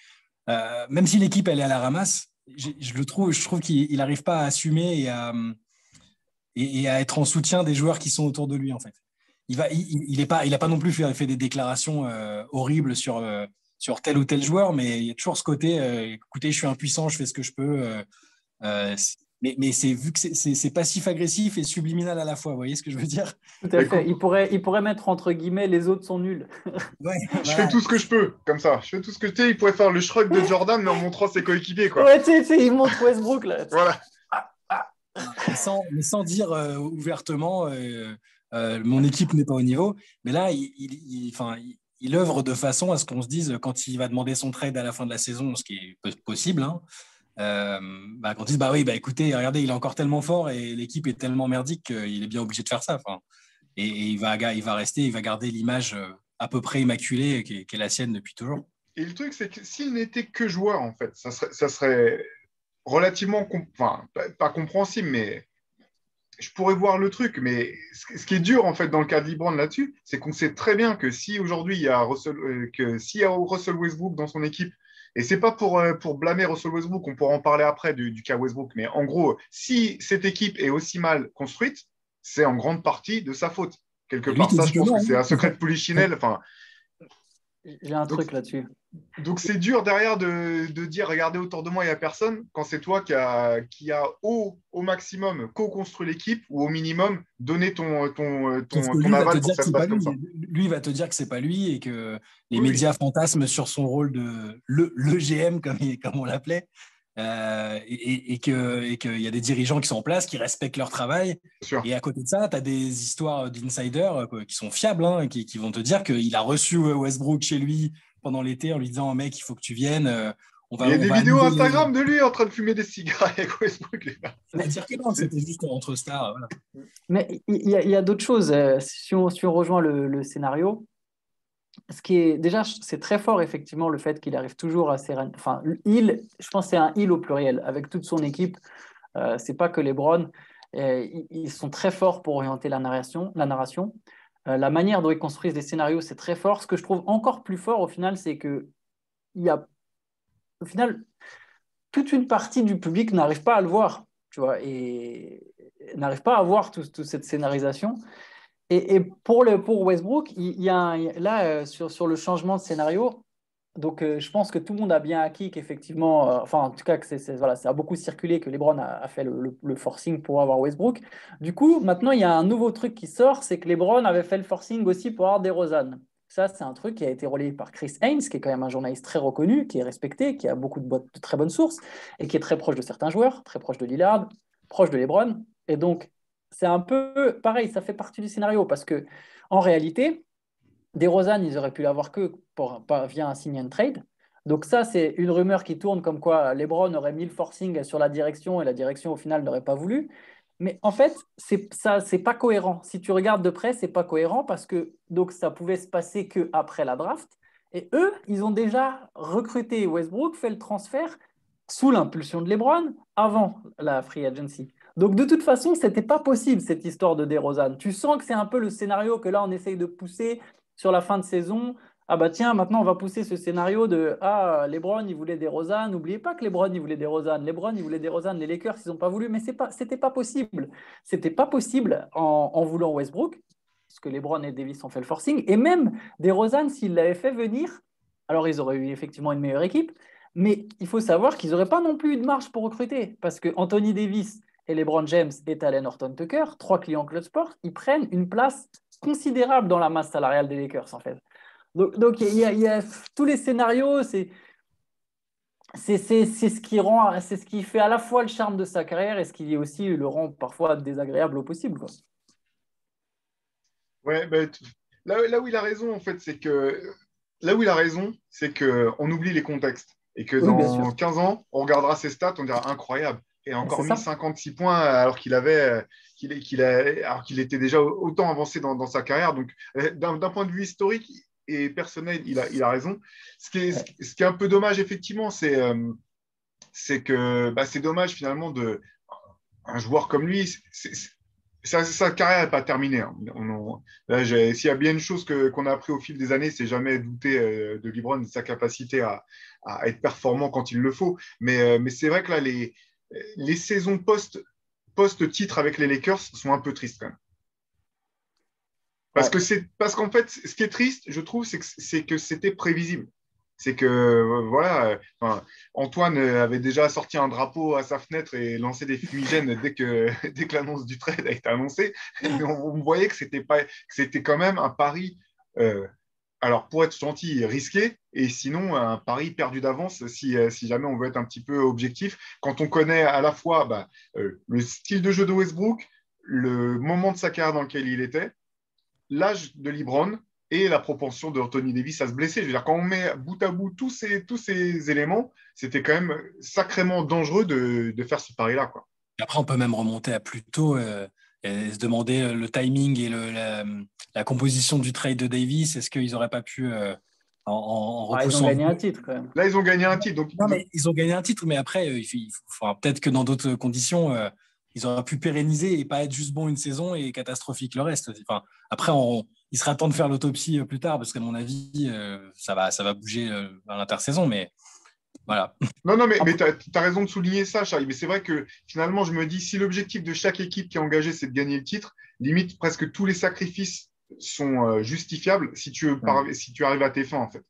même si l'équipe elle est à la ramasse, je trouve qu'il n'arrive pas à assumer et à être en soutien des joueurs qui sont autour de lui en fait. Il a pas non plus fait des déclarations horribles sur tel ou tel joueur, mais il y a toujours ce côté, écoutez, je suis impuissant, je fais ce que je peux. Euh, mais c'est vu que c'est passif-agressif et subliminal à la fois, vous voyez ce que je veux dire? Tout à fait. Il pourrait mettre entre guillemets les autres sont nuls. Ouais, Je fais voilà. tout ce que je peux, comme ça. Je fais tout ce que tu sais. Il pourrait faire le shrug de Jordan, mais en montrant ses coéquipiers, quoi. Ouais, tu sais, il montre Westbrook là. Voilà. Mais sans dire ouvertement mon équipe n'est pas au niveau. Mais là, enfin, il œuvre de façon à ce qu'on se dise, quand il va demander son trade à la fin de la saison, ce qui est possible, hein, qu'on dise bah oui, bah écoutez, regardez, il est encore tellement fort et l'équipe est tellement merdique qu'il est bien obligé de faire ça. Enfin, et il va garder l'image à peu près immaculée qui est la sienne depuis toujours. Et le truc, c'est que s'il n'était que joueur, en fait, ça serait relativement, enfin, pas compréhensible, mais je pourrais voir le truc. Mais ce qui est dur, en fait, dans le cas de LeBron là-dessus, c'est qu'on sait très bien que si aujourd'hui, il y a s'il y a Russell Westbrook dans son équipe, et c'est pas pour blâmer Russell Westbrook, on pourra en parler après du cas Westbrook, mais en gros, si cette équipe est aussi mal construite, c'est en grande partie de sa faute. Quelque Et lui part, te ça, dit je que pense que non, c'est un secret de hein. Polichinelle. Enfin, J'ai un truc là-dessus. Donc, c'est dur derrière de dire, regardez, autour de moi, il n'y a personne, quand c'est toi qui a au maximum co-construit l'équipe ou au minimum donné Sauf que ton lui va te aval pour dire que ça que se c'est pas passe comme lui. ça. Lui va te dire que c'est pas lui et que les Oui, oui, médias fantasment sur son rôle de le GM, comme on l'appelait, et qu'il y a des dirigeants qui sont en place, qui respectent leur travail. bien sûr. Et à côté de ça, tu as des histoires d'insiders qui sont fiables, hein, qui vont te dire qu'il a reçu Westbrook chez lui pendant l'été en lui disant, mec, il faut que tu viennes. Il y a On des va vidéos allumer. Instagram de lui en train de fumer des cigares avec Westbrook. C'est-à-dire que non, c'était juste entre stars. Voilà. Mais il y a d'autres choses. Si on rejoint le scénario, ce qui est déjà, c'est très fort effectivement le fait qu'il arrive toujours à enfin, je pense que c'est un il au pluriel avec toute son équipe. C'est pas que LeBron. Ils sont très forts pour orienter la narration. La manière dont ils construisent des scénarios, c'est très fort. Ce que je trouve encore plus fort au final, c'est que il y a, au final, toute une partie du public n'arrive pas à le voir, tu vois, et n'arrive pas à voir toute cette scénarisation. Et pour Westbrook, il y a là, sur le changement de scénario, donc je pense que tout le monde a bien acquis qu'effectivement, enfin en tout cas, que voilà, ça a beaucoup circulé, que LeBron a fait le forcing pour avoir Westbrook. Du coup, maintenant, il y a un nouveau truc qui sort, c'est que LeBron avait fait le forcing aussi pour avoir DeRozan. Ça, c'est un truc qui a été relayé par Chris Haynes, qui est quand même un journaliste très reconnu, qui est respecté, qui a beaucoup de très bonnes sources, et qui est très proche de certains joueurs, très proche de Lillard, proche de LeBron. Et donc, c'est un peu pareil, ça fait partie du scénario, parce que en réalité, DeRozan, ils auraient pu l'avoir que via un sign and trade. Donc ça, c'est une rumeur qui tourne comme quoi LeBron aurait mis le forcing sur la direction et la direction au final n'aurait pas voulu. Mais en fait, c'est pas cohérent. Si tu regardes de près, c'est pas cohérent parce que donc ça pouvait se passer que après la draft. Et eux, ils ont déjà recruté Westbrook, fait le transfert sous l'impulsion de LeBron avant la free agency. Donc de toute façon, c'était pas possible cette histoire de DeRozan. Tu sens que c'est un peu le scénario que là on essaye de pousser sur la fin de saison. Ah bah tiens, maintenant on va pousser ce scénario de LeBron il voulait DeRozan. N'oubliez pas que LeBron il voulait DeRozan. LeBron il voulait DeRozan. Les Lakers ils n'ont pas voulu, mais c'était pas possible. C'était pas possible en voulant Westbrook, parce que LeBron et Davis ont fait le forcing. Et même DeRozan s'ils l'avaient fait venir, alors ils auraient eu effectivement une meilleure équipe. Mais il faut savoir qu'ils n'auraient pas non plus eu de marge pour recruter, parce que Anthony Davis et LeBron James et Talen Horton-Tucker, trois clients Club Sport, ils prennent une place considérable dans la masse salariale des Lakers, en fait. Donc il y a tous les scénarios, c'est ce qui fait à la fois le charme de sa carrière et ce qui aussi le rend parfois désagréable au possible, quoi. Ouais, là où il a raison, en fait, c'est que là où il a raison, c'est qu'on oublie les contextes et que Oui, bien sûr. dans 15 ans, on regardera ses stats, on dira incroyable. Et a encore C'est mis ça. 56 points alors qu'il était déjà autant avancé dans sa carrière. Donc, d'un point de vue historique et personnel, il a raison. Ce qui est un peu dommage, effectivement, c'est que c'est dommage finalement de un joueur comme lui. Sa carrière n'est pas terminée, hein. S'il y a bien une chose qu'on a appris au fil des années, c'est jamais douter de LeBron et de sa capacité à être performant quand il le faut. Mais c'est vrai que là, les saisons post-titre avec les Lakers sont un peu tristes quand même. Ouais. Parce qu'en fait, ce qui est triste, je trouve, c'est que c'était prévisible. C'est que, voilà, Antoine avait déjà sorti un drapeau à sa fenêtre et lancé des fumigènes dès que l'annonce du trade a été annoncée. Mais on voyait que c'était quand même un pari, alors pour être gentil, risqué, et sinon un pari perdu d'avance si jamais on veut être un petit peu objectif. Quand on connaît à la fois le style de jeu de Westbrook, le moment de sa carrière dans lequel il était, l'âge de LeBron et la propension de Anthony Davis à se blesser. Je veux dire, quand on met bout à bout tous ces éléments, c'était quand même sacrément dangereux de faire ce pari-là, quoi. Après, on peut même remonter à plus tôt et se demander le timing et la composition du trade de Davis. Est-ce qu'ils n'auraient pas pu, en Ils ont repoussant. gagné un titre quand même. Là, ils ont gagné un titre. Non, mais ils ont gagné un titre, mais après, faudra peut-être que dans d'autres conditions, ils auraient pu pérenniser et pas être juste bon une saison et catastrophique le reste. Enfin, après, il sera temps de faire l'autopsie plus tard, parce qu'à mon avis, ça va bouger à l'intersaison, mais voilà. Non, mais tu as raison de souligner ça, Charlie. Mais c'est vrai que finalement, je me dis, si l'objectif de chaque équipe qui est engagée, c'est de gagner le titre, limite presque tous les sacrifices sont justifiables si tu arrives à tes fins, en fait.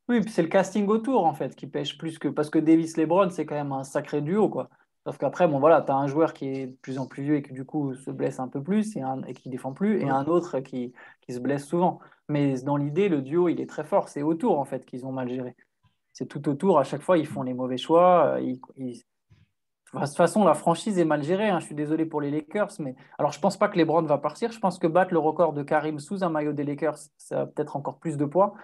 Oui, puis c'est le casting autour, en fait, qui pêche plus que. Parce que Davis-LeBron, c'est quand même un sacré duo, quoi. Sauf qu'après, bon, voilà, tu as un joueur qui est de plus en plus vieux et qui, du coup, se blesse un peu plus et qui défend plus, et Ouais. un autre qui se blesse souvent. Mais dans l'idée, le duo, il est très fort. C'est autour, en fait, qu'ils ont mal géré. C'est tout autour. À chaque fois, ils font les mauvais choix. Enfin, de toute façon, la franchise est mal gérée, hein. Je suis désolé pour les Lakers, mais alors je pense pas que LeBron va partir. Je pense que battre le record de Karim sous un maillot des Lakers, ça a peut-être encore plus de poids.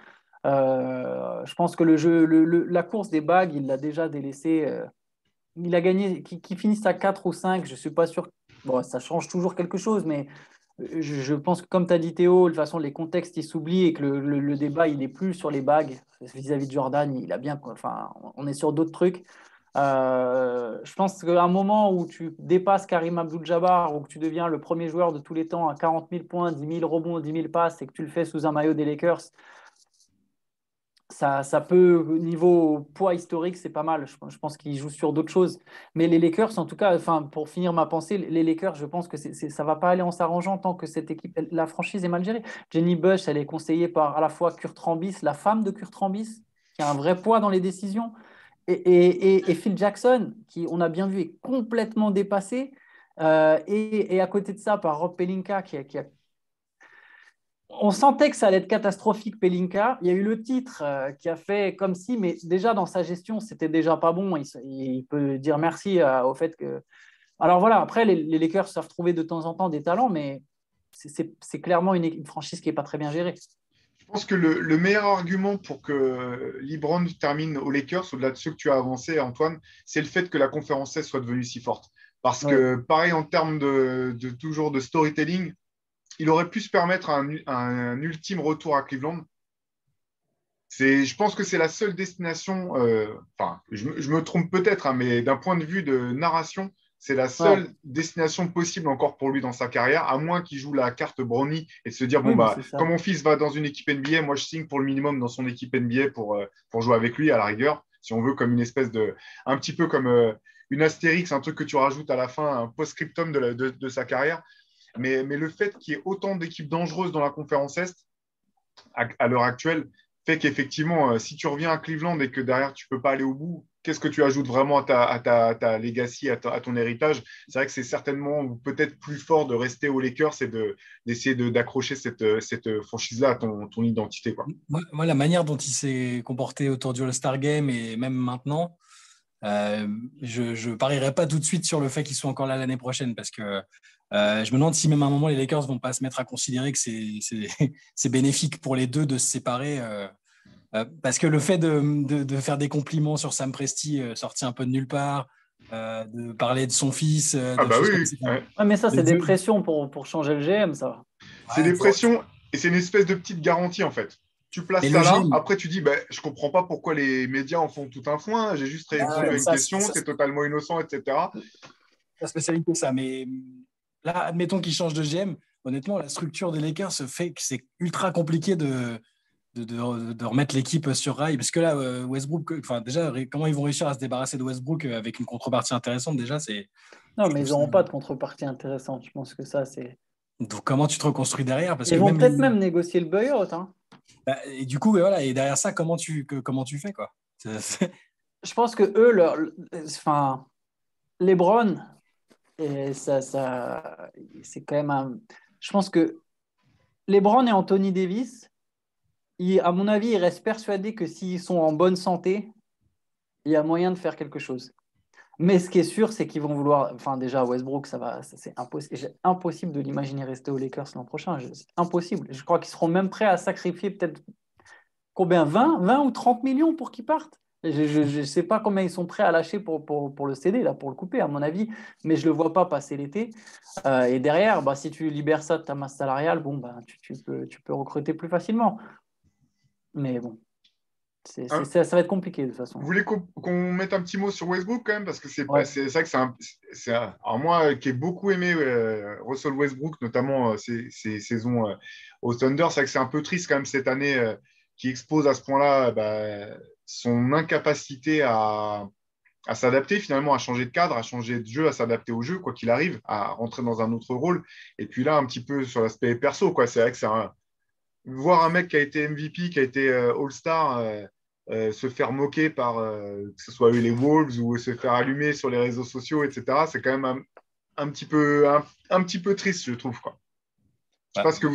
Je pense que le jeu, la course des bagues, il l'a déjà délaissé. Il a gagné, qui finissent à 4 ou 5, je suis pas sûr. Bon, ça change toujours quelque chose, mais je pense que comme tu as dit Théo, de toute façon, les contextes, ils s'oublient et que le débat, il est plus sur les bagues vis-à-vis de Jordan. Il a bien, enfin, on est sur d'autres trucs. Je pense qu'à un moment où tu dépasses Karim Abdul-Jabbar ou que tu deviens le premier joueur de tous les temps à 40 000 points, 10 000 rebonds, 10 000 passes et que tu le fais sous un maillot des Lakers, ça peut, au niveau poids historique, c'est pas mal. Je pense qu'ils jouent sur d'autres choses. Mais les Lakers, en tout cas, enfin, pour finir ma pensée, les Lakers, je pense que ça va pas aller en s'arrangeant tant que cette équipe, la franchise est mal gérée. Jenny Bush, elle est conseillée par à la fois Kurt Rambis, la femme de Kurt Rambis, qui a un vrai poids dans les décisions, et Phil Jackson, qui, on a bien vu, est complètement dépassé. Et à côté de ça, par Rob Pelinka, on sentait que ça allait être catastrophique, Pelinka. Il y a eu le titre qui a fait comme si, mais déjà dans sa gestion, c'était déjà pas bon. Il peut dire merci au fait que. Alors voilà, après, les Lakers savent trouver de temps en temps des talents, mais c'est clairement une franchise qui n'est pas très bien gérée. Je pense que le meilleur argument pour que LeBron termine aux Lakers, au-delà de ceux que tu as avancés, Antoine, c'est le fait que la conférence Est soit devenue si forte. Parce Oui, que, pareil, en termes toujours de storytelling, il aurait pu se permettre un ultime retour à Cleveland. Je pense que c'est la seule destination, enfin, je me trompe peut-être, hein, mais d'un point de vue de narration, c'est la ouais. seule destination possible encore pour lui dans sa carrière, à moins qu'il joue la carte Brownie et se dire, bon, Oui, mais bah, c'est quand ça. mon fils va dans une équipe NBA, moi, je signe pour le minimum dans son équipe NBA pour jouer avec lui, à la rigueur, si on veut, comme une espèce de, un petit peu comme une astérix, un truc que tu rajoutes à la fin, un post-scriptum de sa carrière. Mais le fait qu'il y ait autant d'équipes dangereuses dans la conférence Est, à l'heure actuelle, fait qu'effectivement, si tu reviens à Cleveland et que derrière, tu ne peux pas aller au bout, qu'est-ce que tu ajoutes vraiment à ta legacy, à ton héritage? C'est vrai que c'est certainement peut-être plus fort de rester aux Lakers et d'essayer d'accrocher cette franchise-là à ton identité, quoi. Moi, la manière dont il s'est comporté autour du All-Star Game et même maintenant, je ne parierais pas tout de suite sur le fait qu'ils soient encore là l'année prochaine parce que je me demande si même à un moment les Lakers vont pas se mettre à considérer que c'est bénéfique pour les deux de se séparer. Parce que le fait de faire des compliments sur Sam Presti sorti un peu de nulle part, de parler de son fils, Ah de bah choses oui, comme oui, ça. ouais. Ouais, mais ça, c'est des De- pressions pour changer le GM, ça. C'est ouais, des pressions et c'est une espèce de petite garantie, en fait. Tu places mais le ça là, GM, après tu dis, bah, je ne comprends pas pourquoi les médias en font tout un foin, j'ai juste répondu à ouais, une ça, question, c'est totalement innocent, etc. la spécialité, ça. Mais là, admettons qu'il change de GM. Honnêtement, la structure des Lakers fait que c'est ultra compliqué de remettre l'équipe sur rail. Parce que là, Westbrook, enfin, déjà, comment ils vont réussir à se débarrasser de Westbrook avec une contrepartie intéressante, déjà, Non, je mais trouve ils ça. n'auront pas de contrepartie intéressante. Je pense que ça, c'est. Donc, comment tu te reconstruis derrière? Parce Ils que vont même peut-être même négocier le buyout, hein. et du coup, voilà, et derrière ça, comment tu fais, quoi? Je pense que eux, enfin, LeBron, et c'est quand même un. Je pense que LeBron et Anthony Davis, à mon avis, ils restent persuadés que s'ils sont en bonne santé, il y a moyen de faire quelque chose. Mais ce qui est sûr, c'est qu'ils vont vouloir. Enfin, déjà, Westbrook, c'est impossible de l'imaginer rester aux Lakers l'an prochain. C'est impossible. Je crois qu'ils seront même prêts à sacrifier peut-être combien? 20 ou 30 millions pour qu'il parte? Je ne sais pas combien ils sont prêts à lâcher pour le céder, là, pour le couper, à mon avis, mais je ne le vois pas passer l'été. Et derrière, bah, si tu libères ça de ta masse salariale, bon, bah, tu peux recruter plus facilement. Mais bon, Hein, ça va être compliqué de toute vous façon. voulez qu'on mette un petit mot sur Westbrook quand même? Parce que Ouais. c'est vrai que alors moi qui ai beaucoup aimé Russell Westbrook, notamment ses saisons au Thunder, c'est vrai que c'est un peu triste quand même cette année qui expose à ce point-là son incapacité à s'adapter finalement, à changer de cadre, à changer de jeu, à s'adapter au jeu, quoi qu'il arrive, à rentrer dans un autre rôle. Et puis là, un petit peu sur l'aspect perso, quoi. C'est vrai que voir un mec qui a été MVP, qui a été All-Star, se faire moquer par, que ce soit les Wolves ou se faire allumer sur les réseaux sociaux, etc., c'est quand même un petit peu triste, je trouve, quoi. Je sais Bah, pas ce que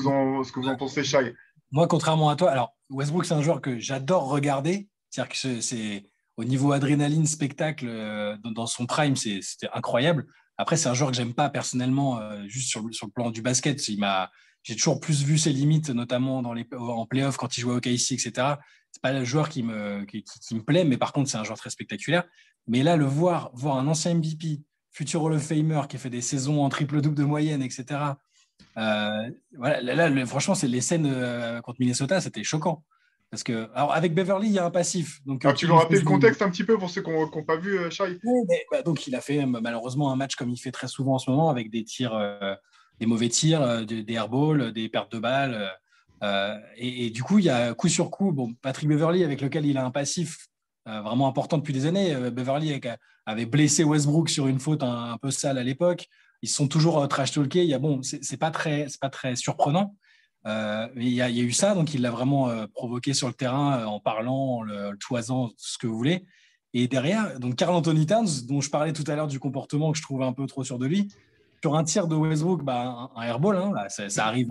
vous en pensez, Shai. moi, contrairement à toi, alors Westbrook, c'est un joueur que j'adore regarder. C'est-à-dire que c'est au niveau adrénaline, spectacle, dans son prime, c'était incroyable. Après, c'est un joueur que j'aime pas personnellement, juste sur le plan du basket. J'ai toujours plus vu ses limites, notamment en playoff quand il jouait au KC, etc. C'est pas le joueur qui me plaît, mais par contre, c'est un joueur très spectaculaire. Mais là, voir un ancien MVP, futur Hall of Famer qui fait des saisons en triple-double de moyenne, etc. Voilà, là, franchement, c'est les scènes contre Minnesota, c'était choquant. Parce que, alors, avec Beverly, il y a un passif. Donc, Tu veux rappeler le contexte un petit peu pour ceux qui n'ont pas vu, Shai? donc, il a fait malheureusement un match comme il fait très souvent en ce moment, avec des tirs, des mauvais tirs, des airballs, des pertes de balles. Et du coup, il y a coup sur coup, bon, Patrick Beverly, avec lequel il a un passif vraiment important depuis des années. Beverly avait blessé Westbrook sur une faute un peu sale à l'époque. Ils sont toujours trash-talkés. Bon, c'est pas très surprenant. Mais il y a eu ça, donc il l'a vraiment provoqué sur le terrain en parlant, en le toisant, ce que vous voulez. Et derrière, donc Karl Anthony Towns, dont je parlais tout à l'heure du comportement que je trouvais un peu trop sûr de lui, sur un tir de Westbrook, un airball, hein, ça arrive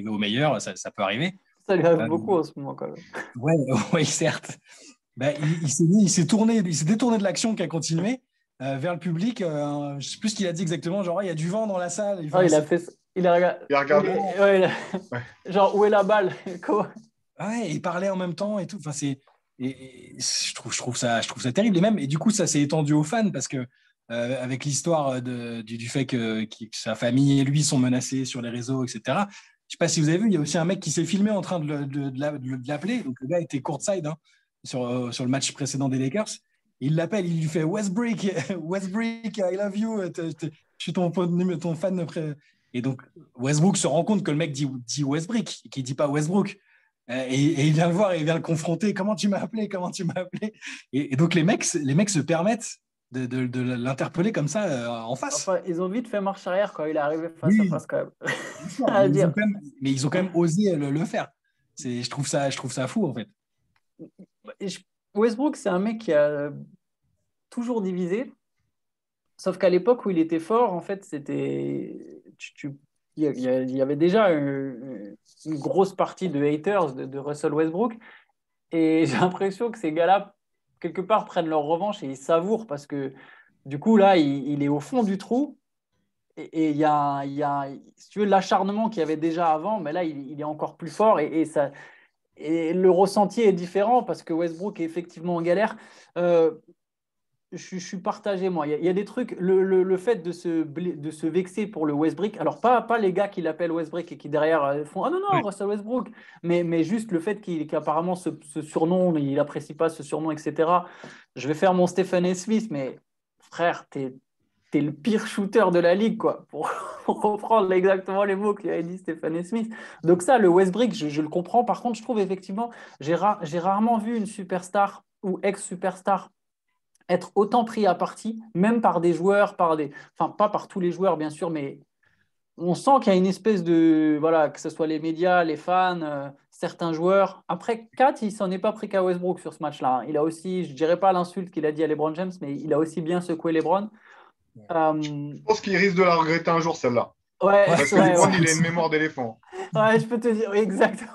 au meilleur, ça peut arriver. Ça lui arrive beaucoup en ce moment quand même. Ouais, ouais, certes. Il s'est détourné de l'action qui a continué vers le public. Je ne sais plus ce qu'il a dit exactement, genre il y a du vent dans la salle. Il a regardé. Ouais. Genre, où est la balle? Ouais, il parlait en même temps et tout. Enfin, je trouve ça terrible. Et du coup, ça s'est étendu aux fans parce que avec l'histoire du fait que sa famille et lui sont menacés sur les réseaux, etc. Je ne sais pas si vous avez vu, il y a aussi un mec qui s'est filmé en train de l'appeler. Donc le gars était courtside, hein, sur le match précédent des Lakers. Il l'appelle, il lui fait Westbrook, Westbrook, I love you. Je suis ton fan. Et donc Westbrook se rend compte que le mec dit Westbrook, qu'il ne dit pas Westbrook. Et il vient le voir et il vient le confronter. Comment tu m'as appelé? Et donc les mecs se permettent de l'interpeller comme ça en face. Enfin, ils ont vite fait marche arrière quand il est arrivé face à face quand même. Mais ils ont quand même osé le faire. Je trouve ça fou en fait. Westbrook, c'est un mec qui a toujours divisé. Sauf qu'à l'époque où il était fort, en fait, il y avait déjà une grosse partie de haters de Russell Westbrook. Et j'ai l'impression que ces gars-là, quelque part, prennent leur revanche et ils savourent parce que du coup, là, il est au fond du trou. Et il y a, si tu veux, l'acharnement qu'il y avait déjà avant, mais là, il est encore plus fort et le ressenti est différent parce que Westbrook est effectivement en galère. Je suis partagé, moi. Il y a des trucs, le fait de se vexer pour le Westbrook, alors pas les gars qui l'appellent Westbrook et qui derrière font ah non, non, Ouais. Russell Westbrook, mais juste le fait qu'apparemment ce surnom, il n'apprécie pas ce surnom, etc. Je vais faire mon Stephen A. Smith, mais frère, t'es le pire shooter de la ligue, quoi, pour reprendre exactement les mots qu'a dit Stephen A. Smith. Donc, ça, le Westbrook, je le comprends. Par contre, je trouve effectivement, j'ai rarement vu une superstar ou ex-superstar être autant pris à partie, même par des joueurs, enfin pas par tous les joueurs bien sûr, mais on sent qu'il y a une espèce de, voilà, que ce soit les médias, les fans, certains joueurs. Après, Kat, il s'en est pas pris qu'à Westbrook sur ce match-là, hein. Il a aussi, je dirais pas l'insulte qu'il a dit à LeBron James, mais il a aussi bien secoué LeBron. Je pense qu'il risque de la regretter un jour, celle-là. Ouais, Parce que LeBron, il a une mémoire d'éléphant. Ouais, je peux te dire, oui, exactement.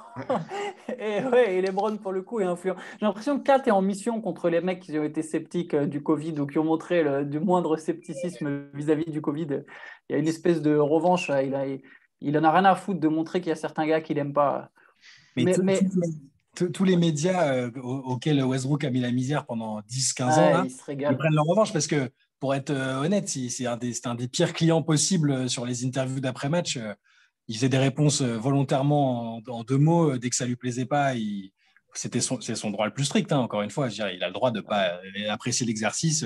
Et LeBron, pour le coup, est influent. J'ai l'impression que Kat est en mission contre les mecs qui ont été sceptiques du Covid ou qui ont montré du moindre scepticisme vis-à-vis du Covid. Il y a une espèce de revanche. Il en a rien à foutre de montrer qu'il y a certains gars qu'il n'aime pas. Mais Tous les médias auxquels Westbrook a mis la misère pendant 10-15 ans, là, il se ils régale. prennent leur revanche parce que, pour être honnête, c'est un des pires clients possibles sur les interviews d'après-match. Il faisait des réponses volontairement en deux mots. Dès que ça lui plaisait pas, c'est son droit le plus strict, hein, encore une fois. Je veux dire, il a le droit de ne pas apprécier l'exercice.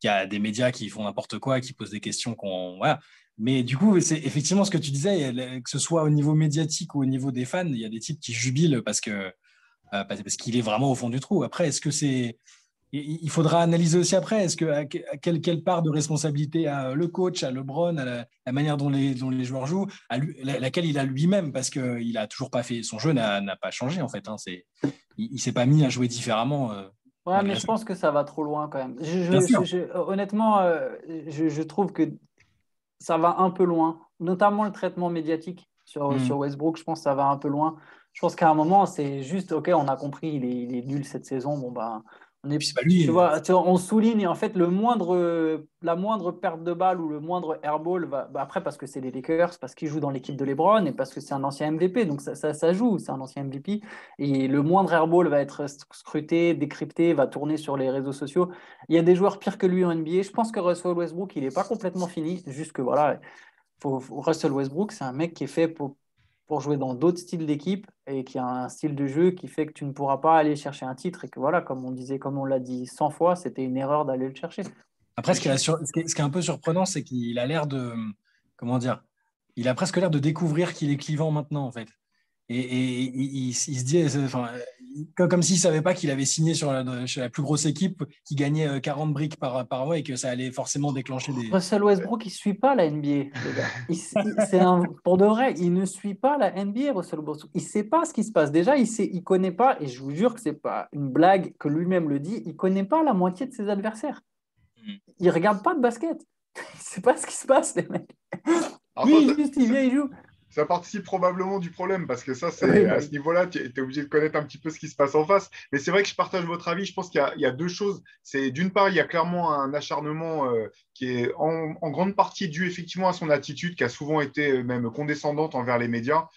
Il y a des médias qui font n'importe quoi, qui posent des questions voilà. Mais du coup, c'est effectivement ce que tu disais, que ce soit au niveau médiatique ou au niveau des fans, il y a des types qui jubilent parce qu'il est vraiment au fond du trou. Après, est-ce que c'est... Il faudra analyser aussi après, est-ce que quelle part de responsabilité a le coach, a LeBron, à la manière dont les joueurs jouent, laquelle il a lui-même, parce qu'il a toujours pas fait, son jeu n'a pas changé en fait. Hein, il s'est pas mis à jouer différemment. Ouais, mais Malgré je ça. pense que ça va trop loin quand même. Bien sûr. Honnêtement, je trouve que ça va un peu loin, notamment le traitement médiatique sur Westbrook. Je pense que ça va un peu loin. Je pense qu'à un moment, c'est juste, OK, on a compris, il est nul cette saison. Bon, bah, Puis c'est pas lui. tu vois, on souligne, et en fait, la moindre perte de balle ou le moindre airball après, parce que c'est les Lakers, parce qu'il joue dans l'équipe de LeBron et parce que c'est un ancien MVP, donc ça joue, c'est un ancien MVP. Et le moindre airball va être scruté, décrypté, va tourner sur les réseaux sociaux. Il y a des joueurs pires que lui en NBA. Je pense que Russell Westbrook, il n'est pas complètement fini. Juste que voilà, Russell Westbrook, c'est un mec qui est fait pour jouer dans d'autres styles d'équipe et qui a un style de jeu qui fait que tu ne pourras pas aller chercher un titre et que voilà, comme on l'a dit 100 fois, c'était une erreur d'aller le chercher. Après, ce qui est un peu surprenant, c'est qu'il a l'air de, comment dire, il a presque l'air de découvrir qu'il est clivant maintenant, en fait. Et il se dit, enfin, comme s'il ne savait pas qu'il avait signé chez la plus grosse équipe qui gagnait 40 briques par mois et que ça allait forcément déclencher des. Russell Westbrook, il ne suit pas la NBA, les gars. Pour de vrai, il ne suit pas la NBA, Russell Westbrook. Il ne sait pas ce qui se passe. Déjà, il ne connaît pas, et je vous jure que ce n'est pas une blague que lui-même le dit, il ne connaît pas la moitié de ses adversaires. Il ne regarde pas de basket. Il ne sait pas ce qui se passe, les mecs. Alors Lui, ça, il vient, il joue. ça participe probablement du problème parce que ça, Oui, c'est à ce niveau-là, tu es obligé de connaître un petit peu ce qui se passe en face. Mais c'est vrai que je partage votre avis. Je pense qu'il y a deux choses. C'est d'une part, il y a clairement un acharnement qui est en grande partie dû effectivement à son attitude qui a souvent été même condescendante envers les médias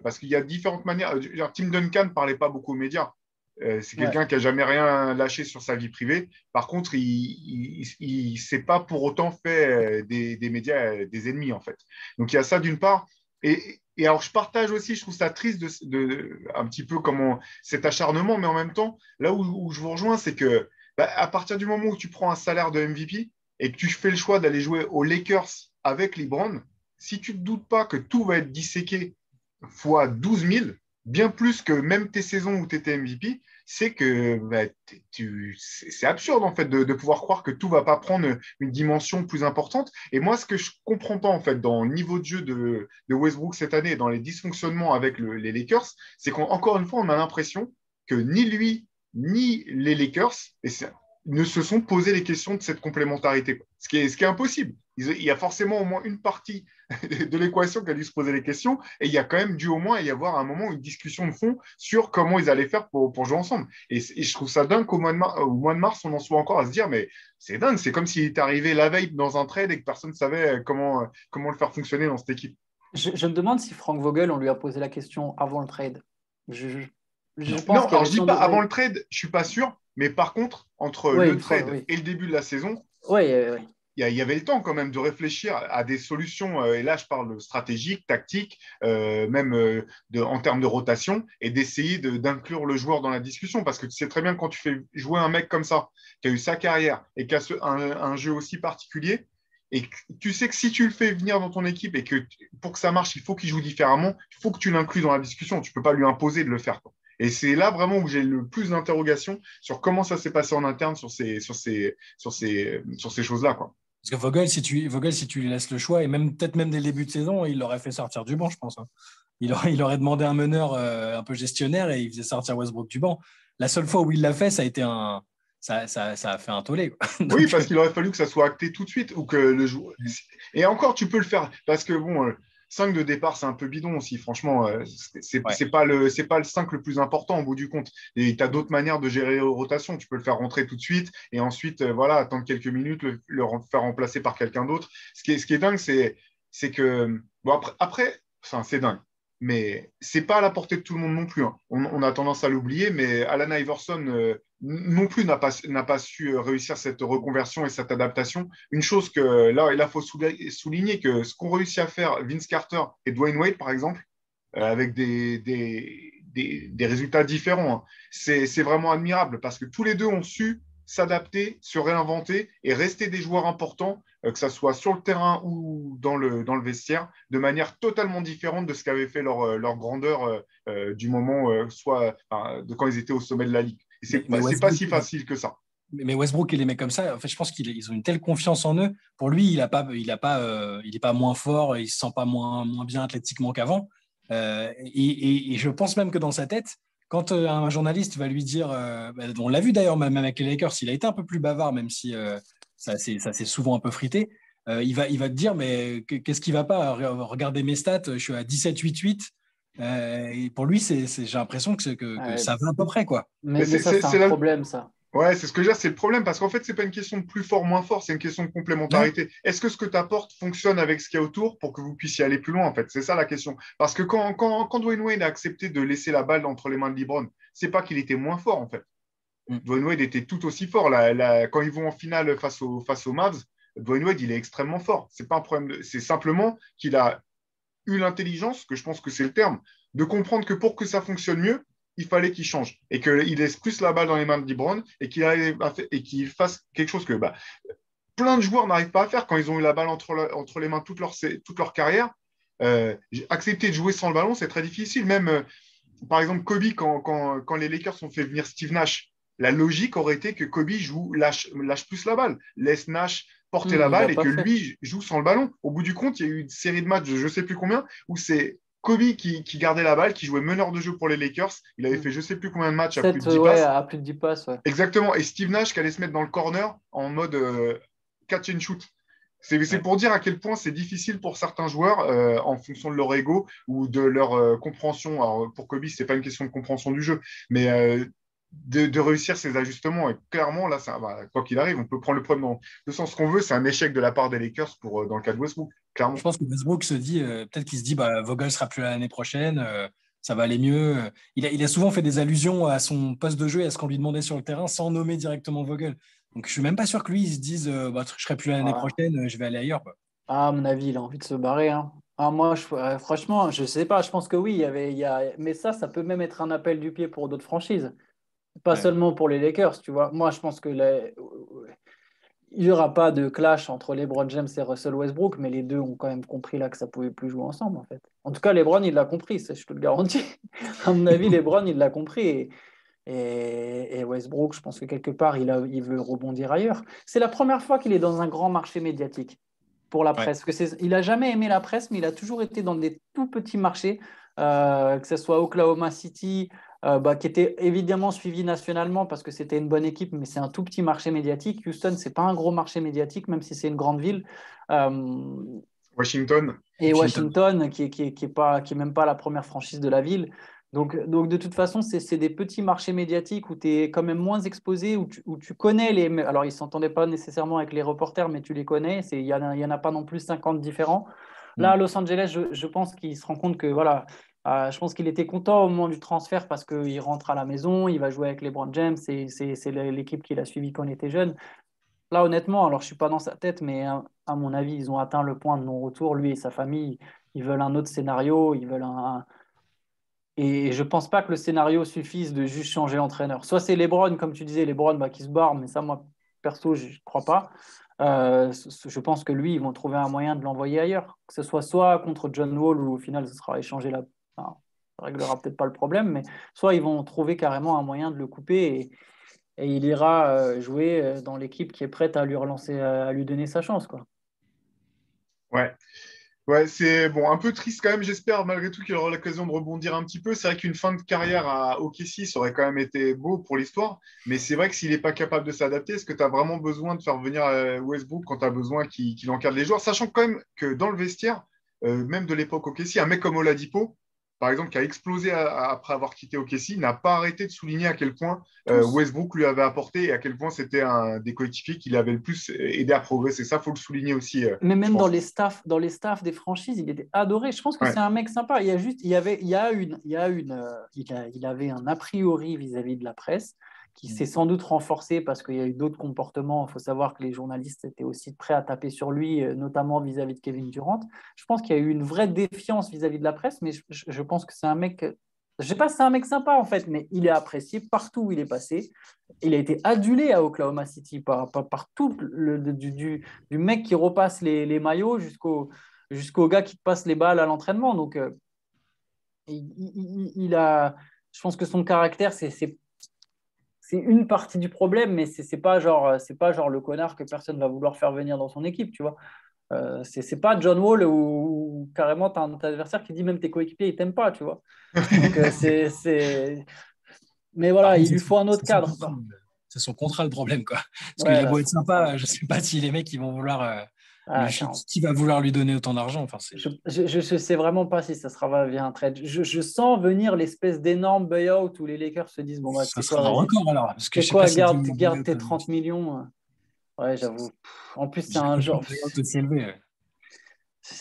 parce qu'il y a différentes manières. Tim Duncan ne parlait pas beaucoup aux médias. C'est Ouais. quelqu'un qui n'a jamais rien lâché sur sa vie privée. Par contre, il ne s'est pas pour autant fait des médias des ennemis, en fait. Donc, il y a ça d'une part. Et alors, je partage aussi, je trouve ça triste un petit peu comment cet acharnement, mais en même temps, là où je vous rejoins, c'est que à partir du moment où tu prends un salaire de MVP et que tu fais le choix d'aller jouer aux Lakers avec LeBron, si tu ne te doutes pas que tout va être disséqué fois 12 000, bien plus que même tes saisons où tu étais MVP, c'est que c'est absurde en fait de pouvoir croire que tout ne va pas prendre une dimension plus importante. Et moi, ce que je ne comprends pas en fait dans le niveau de jeu de Westbrook cette année et dans les dysfonctionnements avec les Lakers, c'est qu'encore une fois, on a l'impression que ni lui ni les Lakers ne se sont posé les questions de cette complémentarité, ce qui est impossible. Il y a forcément au moins une partie de l'équation qui a dû se poser les questions, et il y a quand même dû au moins y avoir à un moment une discussion de fond sur comment ils allaient faire pour jouer ensemble. Et je trouve ça dingue qu'au mois de mars, on en soit encore à se dire, mais c'est dingue, c'est comme s'il était arrivé la veille dans un trade et que personne ne savait comment le faire fonctionner dans cette équipe. Je me demande si Frank Vogel, on lui a posé la question avant le trade. Je pense Non, qu'il y alors avait je dis sans pas doute. avant le trade, je suis pas sûr, mais par contre, entre Oui, le une fois, trade oui. et le début de la saison, Oui, oui. il y avait le temps quand même de réfléchir à des solutions, et là je parle stratégique, tactique, même en termes de rotation, et d'essayer d'inclure le joueur dans la discussion, parce que tu sais très bien quand tu fais jouer un mec comme ça, qui a eu sa carrière et qui a un jeu aussi particulier, et tu sais que si tu le fais venir dans ton équipe et que pour que ça marche, il faut qu'il joue différemment, il faut que tu l'inclues dans la discussion, tu ne peux pas lui imposer de le faire, quoi. Et c'est là vraiment où j'ai le plus d'interrogations sur comment ça s'est passé en interne sur ces choses-là, quoi. Parce que Vogel, si tu lui laisses le choix, et peut-être même dès le début de saison, il l'aurait fait sortir du banc, je pense. Hein. Il aurait demandé un meneur un peu gestionnaire et il faisait sortir Westbrook du banc. La seule fois où il l'a fait, ça a fait un tollé. Donc, Oui, parce qu'il aurait fallu que ça soit acté tout de suite ou que le joueur. Et encore, tu peux le faire parce que bon, 5 de départ, c'est un peu bidon aussi. Franchement, ouais. c'est pas le 5 le plus important au bout du compte. Et tu as d'autres manières de gérer les rotations. Tu peux le faire rentrer tout de suite et ensuite, voilà, attendre quelques minutes, faire remplacer par quelqu'un d'autre. Ce qui est dingue, c'est que bon après, enfin, c'est dingue. Mais c'est pas à la portée de tout le monde non plus. Hein. On a tendance à l'oublier, mais Alan Iverson non plus n'a pas su réussir cette reconversion et cette adaptation. Une chose que là, il faut souligner que ce qu'ont réussi à faire Vince Carter et Dwayne Wade, par exemple, avec des résultats différents, hein, c'est vraiment admirable parce que tous les deux ont su s'adapter, se réinventer et rester des joueurs importants, que ce soit sur le terrain ou dans le vestiaire, de manière totalement différente de ce qu'avait fait leur grandeur du moment, de quand ils étaient au sommet de la ligue. mais C'est pas si facile que ça. Mais Westbrook et les mecs comme ça, en fait, je pense qu'ils ont une telle confiance en eux. Pour lui, il est pas moins fort, il se sent pas moins bien athlétiquement qu'avant. Et je pense même que dans sa tête, quand un journaliste va lui dire, on l'a vu d'ailleurs même avec les Lakers, il a été un peu plus bavard, même si ça s'est souvent un peu frité. Il va te dire, mais qu'est-ce qui va pas? Regardez mes stats, je suis à 17-8-8. Et pour lui, j'ai l'impression que ça va à peu près, quoi. Mais ça, c'est un problème, ça. Ouais, c'est ce que je veux dire, c'est le problème, parce qu'en fait, c'est pas une question de plus fort, moins fort, c'est une question de complémentarité. Ouais. Est-ce que ce que tu apportes fonctionne avec ce qu'il y a autour pour que vous puissiez aller plus loin, en fait? C'est ça la question. Parce que quand Dwayne Wade a accepté de laisser la balle entre les mains de LeBron, c'est pas qu'il était moins fort, en fait. Dwayne Wade était tout aussi fort. Quand ils vont en finale face aux Mavs, Dwayne Wade, il est extrêmement fort. C'est pas un problème. C'est simplement qu'il a eu l'intelligence, que je pense que c'est le terme, de comprendre que pour que ça fonctionne mieux, il fallait qu'il change et qu'il laisse plus la balle dans les mains de LeBron et qu'il fasse quelque chose que plein de joueurs n'arrivent pas à faire quand ils ont eu la balle entre les mains toute leur carrière. Accepter de jouer sans le ballon, c'est très difficile. Même, par exemple, Kobe, quand les Lakers ont fait venir Steve Nash, la logique aurait été que Kobe lâche plus la balle, laisse Nash porter la balle et que lui joue sans le ballon. Au bout du compte, il y a eu une série de matchs, je ne sais plus combien, où c'est Kobe qui gardait la balle, qui jouait meneur de jeu pour les Lakers. Il avait fait je ne sais plus combien de matchs 7, à plus de 10 passes. À plus de 10 passes, ouais. Exactement. Et Steve Nash qui allait se mettre dans le corner en mode catch and shoot. C'est pour dire à quel point c'est difficile pour certains joueurs en fonction de leur ego ou de leur compréhension. Alors, pour Kobe, ce n'est pas une question de compréhension du jeu, mais de réussir ces ajustements. Et clairement, là, quoi qu'il arrive, on peut prendre le problème dans le sens qu'on veut. C'est un échec de la part des Lakers dans le cas de Westbrook, clairement. Je pense que Westbrook se dit, peut-être qu'il se dit, Vogel sera plus là l'année prochaine, ça va aller mieux. Il a souvent fait des allusions à son poste de jeu et à ce qu'on lui demandait sur le terrain sans nommer directement Vogel. Donc, je ne suis même pas sûr que lui, il se dise, je ne serai plus là l'année prochaine, je vais aller ailleurs, quoi. À mon avis, il a envie de se barrer, hein. Moi, franchement, je ne sais pas. Je pense que oui, mais ça peut même être un appel du pied pour d'autres franchises. Pas seulement pour les Lakers, tu vois. Moi, je pense que il n'y aura pas de clash entre LeBron James et Russell Westbrook, mais les deux ont quand même compris là que ça ne pouvait plus jouer ensemble, en fait. En tout cas, LeBron, il l'a compris, ça, je te le garantis. À mon avis, LeBron, il l'a compris. Et Westbrook, je pense que quelque part, il veut rebondir ailleurs. C'est la première fois qu'il est dans un grand marché médiatique pour la presse. Il n'a jamais aimé la presse, mais il a toujours été dans des tout petits marchés, que ce soit Oklahoma City, qui était évidemment suivi nationalement parce que c'était une bonne équipe, mais c'est un tout petit marché médiatique. Houston, ce n'est pas un gros marché médiatique, même si c'est une grande ville. Washington. Et Washington, qui est même pas la première franchise de la ville. Donc de toute façon, c'est des petits marchés médiatiques où tu es quand même moins exposé, où tu connais les… Alors, ils ne s'entendaient pas nécessairement avec les reporters, mais tu les connais. Il n'y en a pas non plus 50 différents. Là, à Los Angeles, je pense qu'il se rend compte que, voilà, je pense qu'il était content au moment du transfert parce qu'il rentre à la maison, il va jouer avec LeBron James, c'est l'équipe qu'il a suivie quand il était jeune. Là, honnêtement, alors je ne suis pas dans sa tête, mais à mon avis, ils ont atteint le point de non-retour. Lui et sa famille, ils veulent un autre scénario, ils veulent Et je ne pense pas que le scénario suffise de juste changer l'entraîneur. Soit c'est LeBron, comme tu disais, LeBron qui se barre, mais ça, moi, perso, je ne crois pas. Je pense que lui, ils vont trouver un moyen de l'envoyer ailleurs. Que ce soit contre John Wall, où au final, ce sera échangé là. Enfin, ça ne réglera peut-être pas le problème, mais soit ils vont trouver carrément un moyen de le couper et il ira jouer dans l'équipe qui est prête à lui relancer, à lui donner sa chance, quoi. Ouais. Ouais, c'est bon, un peu triste quand même. J'espère malgré tout qu'il aura l'occasion de rebondir un petit peu. C'est vrai qu'une fin de carrière à OKC, ça aurait quand même été beau pour l'histoire. Mais c'est vrai que s'il n'est pas capable de s'adapter, est-ce que tu as vraiment besoin de faire venir Westbrook quand tu as besoin qu'il encadre les joueurs? Sachant quand même que dans le vestiaire, même de l'époque OKC, un mec comme Oladipo, par exemple, qui a explosé après avoir quitté OKC, n'a pas arrêté de souligner à quel point Westbrook lui avait apporté et à quel point c'était un des coéquipiers qui l'avait le plus aidé à progresser. Ça, il faut le souligner aussi. Mais même dans les staffs des franchises, il était adoré. Je pense que c'est un mec sympa. Il avait un a priori vis-à-vis de la presse qui s'est sans doute renforcé parce qu'il y a eu d'autres comportements. Il faut savoir que les journalistes étaient aussi prêts à taper sur lui, notamment vis-à-vis de Kevin Durant. Je pense qu'il y a eu une vraie défiance vis-à-vis de la presse, mais je pense que c'est un mec… Je ne sais pas si c'est un mec sympa, en fait, mais il est apprécié partout où il est passé. Il a été adulé à Oklahoma City par tout, du mec qui repasse les maillots jusqu'au gars qui te passe les balles à l'entraînement. Donc, je pense que son caractère, c'est une partie du problème, mais c'est pas genre le connard que personne va vouloir faire venir dans son équipe, tu vois. C'est pas John Wall où carrément tu as un adversaire qui dit même tes coéquipiers ils t'aiment pas, tu vois. Donc Mais voilà, il lui faut un autre cadre. C'est son contrat le problème, quoi. Parce Ouais, qu'il a beau être sympa, je ne sais pas si les mecs ils vont vouloir qui va vouloir lui donner autant d'argent. Enfin, je sais vraiment pas si ça sera via un trade. Je sens venir l'espèce d'énorme buyout où les Lakers se disent bon bah ça sera un record alors. Parce que c'est quoi, garde tes 30 millions. Ouais, j'avoue. En plus, c'est un genre.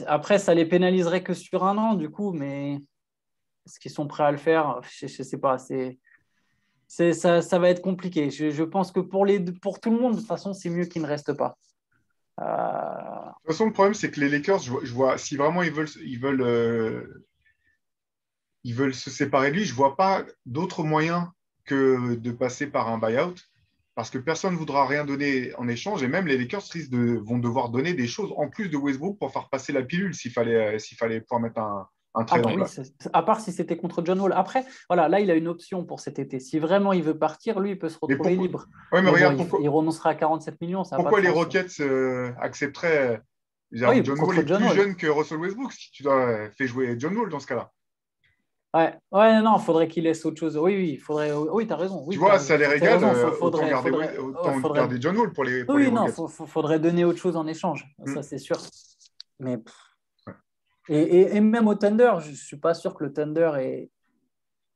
Après, ça les pénaliserait que sur un an, du coup, mais est-ce qu'ils sont prêts à le faire? Je sais pas. Ça va être compliqué. Je pense que pour tout le monde, de toute façon, c'est mieux qu'il ne reste pas. De toute façon, le problème, c'est que les Lakers, je vois si vraiment ils veulent se séparer de lui, je ne vois pas d'autre moyen que de passer par un buyout parce que personne ne voudra rien donner en échange et même les Lakers vont devoir donner des choses en plus de Westbrook pour faire passer la pilule s'il fallait pouvoir mettre un trade en place. À part si c'était contre John Wall. Après, voilà, là, il a une option pour cet été. Si vraiment il veut partir, lui, il peut se retrouver libre. Ouais, mais regarde, il renoncera à 47 millions. Pourquoi les Rockets accepteraient John Wall est plus jeune que Russell Westbrook si tu dois faire jouer John Wall dans ce cas-là. Ouais, non, il faudrait qu'il laisse autre chose. Oui, tu as raison. Tu vois, ça les régale, autant garder John Wall pour les Rockets. Non, faudrait donner autre chose en échange, ça c'est sûr. Mais et même au Thunder, je ne suis pas sûr que le Thunder est...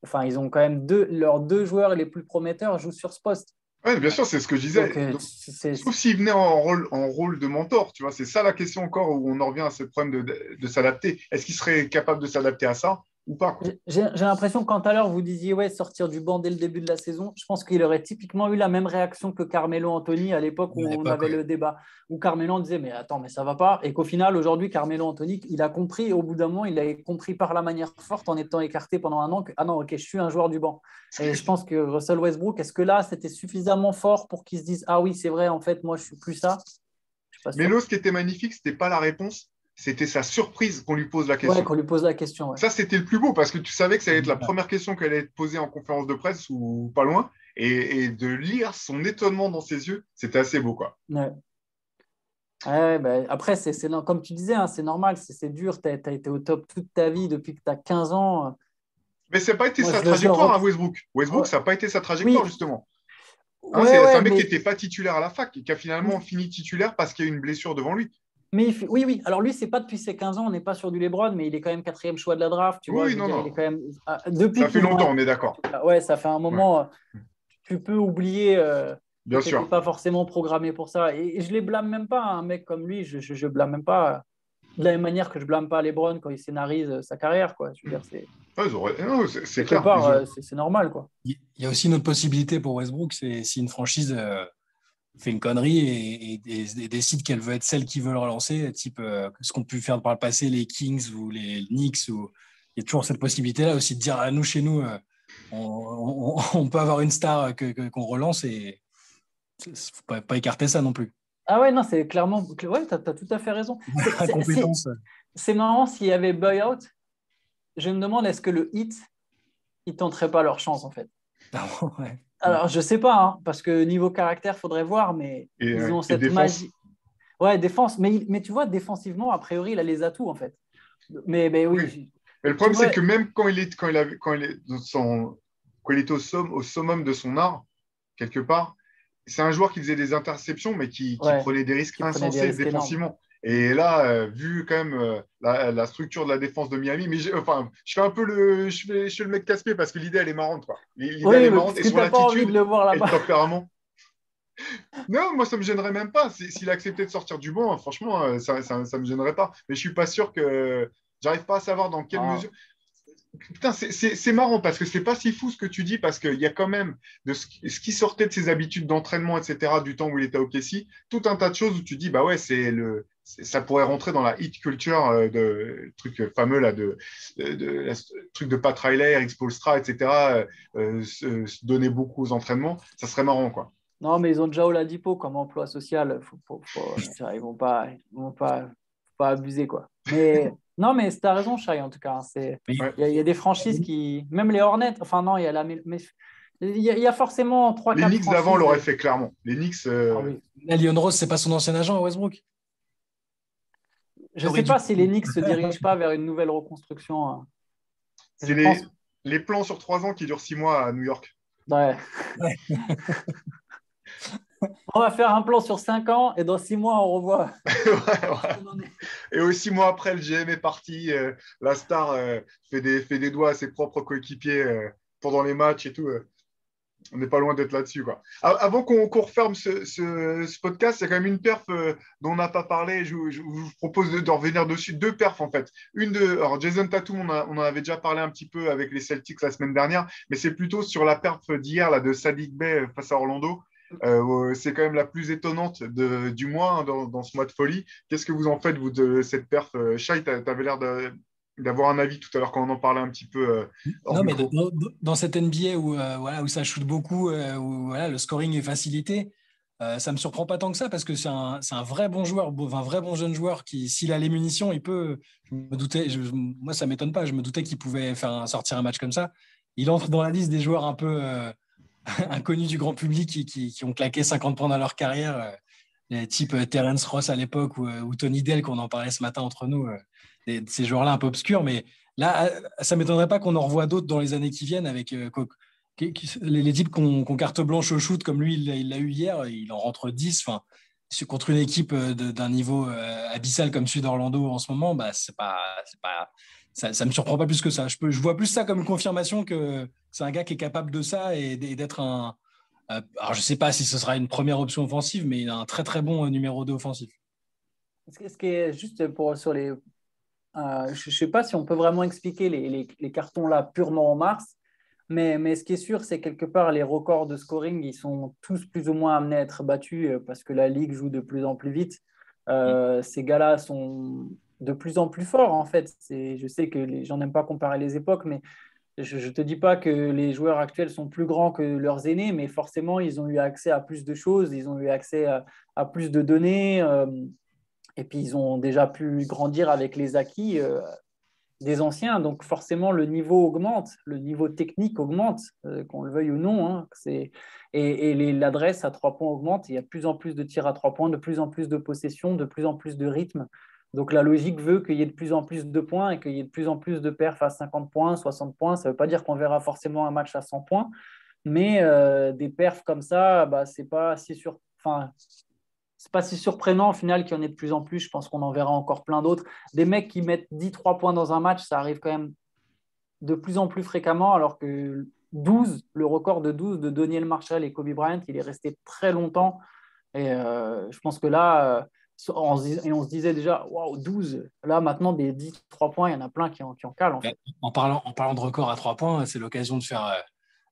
Enfin, ils ont quand même leurs deux joueurs les plus prometteurs jouent sur ce poste. Oui, bien sûr, c'est ce que je disais. Sauf s'il venait en rôle de mentor, tu vois, c'est ça la question encore où on en revient à ce problème de s'adapter. Est-ce qu'il serait capable de s'adapter à ça ou pas? J'ai l'impression que quand à l'heure vous disiez sortir du banc dès le début de la saison, je pense qu'il aurait typiquement eu la même réaction que Carmelo Anthony à l'époque où on avait le débat, où Carmelo disait mais attends, mais ça va pas, et qu'au final aujourd'hui Carmelo Anthony il a compris, au bout d'un moment il a compris par la manière forte en étant écarté pendant un an que ah non ok je suis un joueur du banc. Et je pense que Russell Westbrook, est-ce que là c'était suffisamment fort pour qu'il se dise ah oui c'est vrai en fait moi je suis plus ça. Mais là ce qui était magnifique c'était pas la réponse. C'était sa surprise qu'on lui pose la question. Ouais, qu'on lui pose la question. Ouais. Ça, c'était le plus beau parce que tu savais que ça allait être la première question qu'elle allait être posée en conférence de presse ou pas loin. Et de lire son étonnement dans ses yeux, c'était assez beau, quoi. Ouais. Après, comme tu disais, hein, c'est normal, c'est dur. Tu as été au top toute ta vie depuis que tu as 15 ans. Mais ça n'a pas été sa trajectoire à Westbrook. Westbrook, ça n'a pas été sa trajectoire, justement. Hein, c'est un mec qui n'était pas titulaire à la fac et qui a finalement fini titulaire parce qu'il y a eu une blessure devant lui. Mais oui. Alors lui, c'est pas depuis ses 15 ans, on n'est pas sur du LeBron, mais il est quand même 4e choix de la draft. Tu vois, non. Il est quand même... Depuis ça fait longtemps, on est d'accord. Ouais, ça fait un moment. Ouais. Tu peux oublier Bien que tu sûr. n'es pas forcément programmé pour ça. Et je les blâme même pas, un mec comme lui, je blâme même pas. De la même manière que je blâme pas LeBron quand il scénarise sa carrière, quoi. Je veux dire, c'est clair. C'est normal, quoi. Il y a aussi une autre possibilité pour Westbrook, c'est si une franchise fait une connerie et décide qu'elle veut être celle qui veut le relancer, type ce qu'ont pu faire par le passé les Kings ou les Knicks. Il y a toujours cette possibilité-là aussi de dire à nous, chez nous, on peut avoir une star qu'on relance et il ne faut pas écarter ça non plus. Ah ouais, non, c'est clairement... Ouais, tu as tout à fait raison. C'est marrant, s'il y avait buyout, je me demande est-ce que le Heat, ils ne tenteraient pas leur chance, en fait. Ouais. Alors, je ne sais pas, hein, parce que niveau caractère, il faudrait voir, mais ils ont cette magie. Ouais, défense. Mais tu vois, défensivement, a priori, il a les atouts, en fait. Mais oui. Mais le problème, c'est que même quand il était au summum de son art, quelque part, c'est un joueur qui faisait des interceptions, mais qui prenait des risques insensés défensivement. Énormes. Et là, vu quand même la structure de la défense de Miami, mais je fais un peu je fais le mec casse-pied parce que l'idée, elle est marrante. Quoi. L'idée, elle est marrante. Et son attitude de le voir là-bas. et le tempérament. Non, moi, ça ne me gênerait même pas. S'il acceptait de sortir du banc, franchement, ça ne me gênerait pas. Mais je ne suis pas sûr que... J'arrive pas à savoir dans quelle mesure... Putain, c'est marrant parce que c'est pas si fou ce que tu dis parce qu'il y a quand même de ce qui sortait de ses habitudes d'entraînement, etc., du temps où il était au KC, tout un tas de choses où tu dis, bah ouais, ça pourrait rentrer dans la hit culture de truc fameux là, truc de Pat Riley, Eric Spoelstra, etc., se donner beaucoup aux entraînements, ça serait marrant, quoi. Non, mais ils ont déjà Oladipo comme emploi social. Ils vont pas abuser, quoi. Mais non, mais tu as raison, Shai, en tout cas. Il y a des franchises qui... Même les Hornets, enfin non, il y a il y a forcément 3-4 Les Knicks d'avant l'auraient fait, clairement. Les Knicks... Leon Rose, c'est pas son ancien agent à Westbrook? Je ne sais pas si les Knicks ne se dirigent pas vers une nouvelle reconstruction. C'est les plans sur 3 ans qui durent 6 mois à New York. Ouais. Ouais. On va faire un plan sur 5 ans et dans 6 mois, on revoit. Ouais. Et aussi, 6 mois après, le GM est parti. La star fait des doigts à ses propres coéquipiers pendant les matchs et tout. On n'est pas loin d'être là-dessus, quoi. Avant qu'on referme ce podcast, il y a quand même une perf dont on n'a pas parlé. Je vous propose de revenir dessus. Deux perfs, en fait. Alors, Jason Tatum, on en avait déjà parlé un petit peu avec les Celtics la semaine dernière, mais c'est plutôt sur la perf d'hier là, de Saddiq Bey face à Orlando. C'est quand même la plus étonnante du mois hein, dans ce mois de folie. Qu'est-ce que vous en faites, vous, de cette perf Shai, tu avais l'air d'avoir un avis tout à l'heure quand on en parlait un petit peu hors Non, mais micro. dans cette NBA où, voilà, où ça shoot beaucoup, où voilà, le scoring est facilité, ça ne me surprend pas tant que ça parce que c'est un vrai bon joueur, un vrai bon jeune joueur qui, s'il a les munitions, il peut. Je me doutais, moi, ça ne m'étonne pas. Je me doutais qu'il pouvait sortir un match comme ça. Il entre dans la liste des joueurs un peu inconnus du grand public qui ont claqué 50 points dans leur carrière, type Terence Ross à l'époque ou Tony Dell, qu'on en parlait ce matin entre nous, ces joueurs-là un peu obscurs. Mais là, ça ne m'étonnerait pas qu'on en revoie d'autres dans les années qui viennent avec les types qui ont carte blanche au shoot, comme lui, il l'a eu hier, il en rentre 10. Enfin, contre une équipe d'un niveau abyssal comme celui d'Orlando en ce moment, bah, c'est pas, ça ne me surprend pas plus que ça. Je vois plus ça comme une confirmation que c'est un gars qui est capable de ça et d'être un. Alors, je ne sais pas si ce sera une première option offensive, mais il a un très très bon numéro 2 offensif. Ce qui est juste sur les. Je ne sais pas si on peut vraiment expliquer les cartons là purement en mars, mais ce qui est sûr, c'est quelque part les records de scoring, ils sont tous plus ou moins amenés à être battus parce que la ligue joue de plus en plus vite. Ces gars-là sont de plus en plus forts en fait. Je sais que les gens n'aiment pas comparer les époques, mais je ne te dis pas que les joueurs actuels sont plus grands que leurs aînés, mais forcément, ils ont eu accès à plus de choses, ils ont eu accès à plus de données. Et puis, ils ont déjà pu grandir avec les acquis des anciens. Donc, forcément, le niveau augmente, le niveau technique augmente, qu'on le veuille ou non. Hein. L'adresse à 3 points augmente. Il y a de plus en plus de tirs à 3 points, de plus en plus de possession, de plus en plus de rythme. Donc, la logique veut qu'il y ait de plus en plus de points et qu'il y ait de plus en plus de perfs à 50 points, 60 points. Ça ne veut pas dire qu'on verra forcément un match à 100 points, mais des perfs comme ça, bah, c'est pas si surprenant au final qu'il y en ait de plus en plus. Je pense qu'on en verra encore plein d'autres. Des mecs qui mettent 10-3 points dans un match, ça arrive quand même de plus en plus fréquemment, alors que 12, le record de 12 de Doniel Marshall et Kobe Bryant, il est resté très longtemps. Et je pense que là, on se disait déjà, waouh, 12. Là, maintenant, des 10-3 points, il y en a plein qui en calent. En fait. En parlant de record à 3 points, c'est l'occasion de faire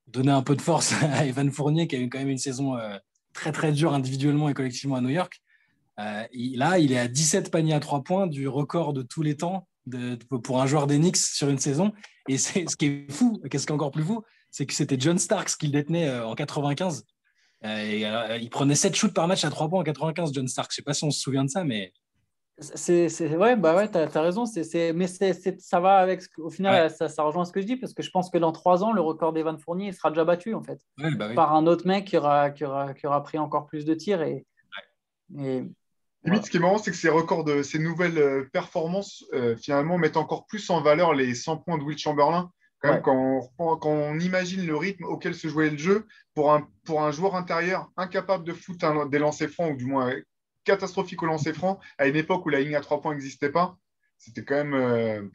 donner un peu de force à Evan Fournier, qui a eu quand même une saison très très dure individuellement et collectivement à New York. Il est à 17 paniers à 3 points du record de tous les temps pour un joueur des Knicks sur une saison. Et ce qui est fou, ce qui est encore plus fou, c'est que c'était John Starks qui le détenait en 95. Il prenait 7 shoots par match à 3 points en 95, John Starks. Je ne sais pas si on se souvient de ça, mais. Ouais, bah ouais, t'as raison. Mais ça va avec. Au final, Ouais. ça rejoint ce que je dis, parce que je pense que dans 3 ans, le record d'Evan Fournier il sera déjà battu, en fait, Ouais, bah oui. par un autre mec qui aura pris encore plus de tirs. Et Limite, voilà. ce qui est marrant, c'est que ces records, ces nouvelles performances, finalement, mettent encore plus en valeur les 100 points de Will Chamberlain. Quand même, Ouais. quand on imagine le rythme auquel se jouait le jeu, pour un joueur intérieur incapable de foutre des lancers francs, ou du moins catastrophique au lancer franc, à une époque où la ligne à 3 points n'existait pas, c'était quand même.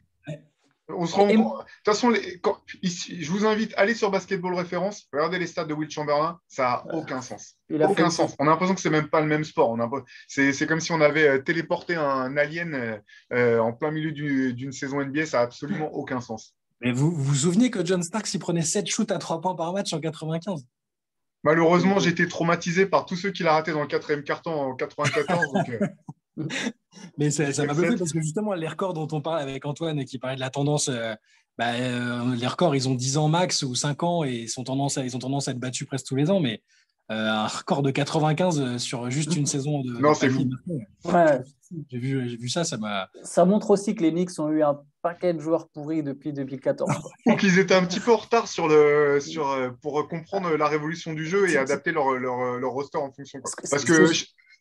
On se rend Et- compte. De toute façon, ici, je vous invite à aller sur Basketball Référence, regardez les stats de Will Chamberlain, ça n'a aucun sens. il a Aucun fait. sens. On a l'impression que c'est même pas le même sport. C'est comme si on avait téléporté un alien en plein milieu d'une saison NBA, ça n'a absolument aucun sens. Mais vous souvenez que John Starks, il prenait 7 shoots à 3 points par match en 95? Malheureusement, j'ai été traumatisé par tous ceux qu'il a ratés dans le quatrième carton en 94. Donc, Mais ça m'a bluffé j'accepte. parce que justement, les records dont on parle avec Antoine et qui parlait de la tendance, les records, ils ont 10 ans max ou 5 ans et ils ont tendance à être battus presque tous les ans. Mais un record de 95 sur juste une saison de Non, c'est panier. fou. Ouais. J'ai vu ça, ça m'a. Ça montre aussi que les Knicks ont eu un paquet de joueurs pourris depuis 2014. Quoi. Donc, ils étaient un petit peu en retard pour comprendre la révolution du jeu et adapter leur roster en fonction. Quoi. Parce que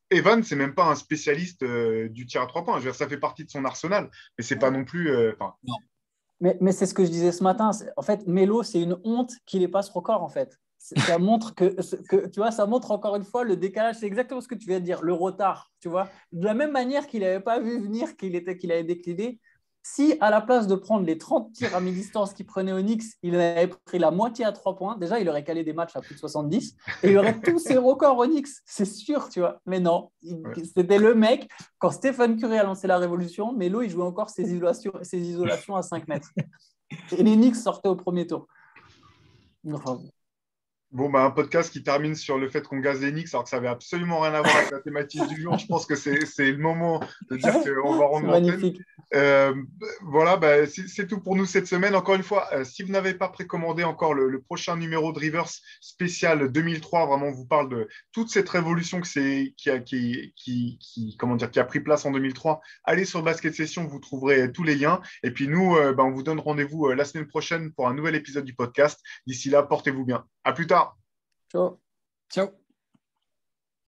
Evan, c'est même pas un spécialiste du tir à 3 points. Je veux dire, ça fait partie de son arsenal, mais c'est pas non plus. Mais c'est ce que je disais ce matin. En fait, Melo, c'est une honte qu'il n'ait pas ce record, en fait. ça montre tu vois, ça montre encore une fois le décalage. C'est exactement ce que tu viens de dire, le retard. Tu vois, de la même manière qu'il n'avait pas vu venir qu'il allait décliner. Si à la place de prendre les 30 tirs à mi-distance qu'il prenait au Knicks, il avait pris la moitié à 3 points, déjà il aurait calé des matchs à plus de 70 et il aurait tous ses records au Knicks, c'est sûr, tu vois. Mais non, c'était le mec, quand Stephen Curry a lancé la révolution, Melo il jouait encore ses isolations à 5 mètres. Et les Knicks sortaient au premier tour. Enfin, Bon, bah, un podcast qui termine sur le fait qu'on gaze les Knicks, alors que ça n'avait absolument rien à voir avec la thématique du jour. Je pense que c'est le moment de dire qu'on va rendre l'antenne. magnifique. Voilà, bah, c'est tout pour nous cette semaine. Encore une fois, si vous n'avez pas précommandé encore le prochain numéro de Rivers spécial 2003, vraiment, on vous parle de toute cette révolution qui a pris place en 2003. Allez sur Basket Session, vous trouverez tous les liens. Et puis nous, on vous donne rendez-vous la semaine prochaine pour un nouvel épisode du podcast. D'ici là, portez-vous bien. À plus tard. Ciao. Ciao.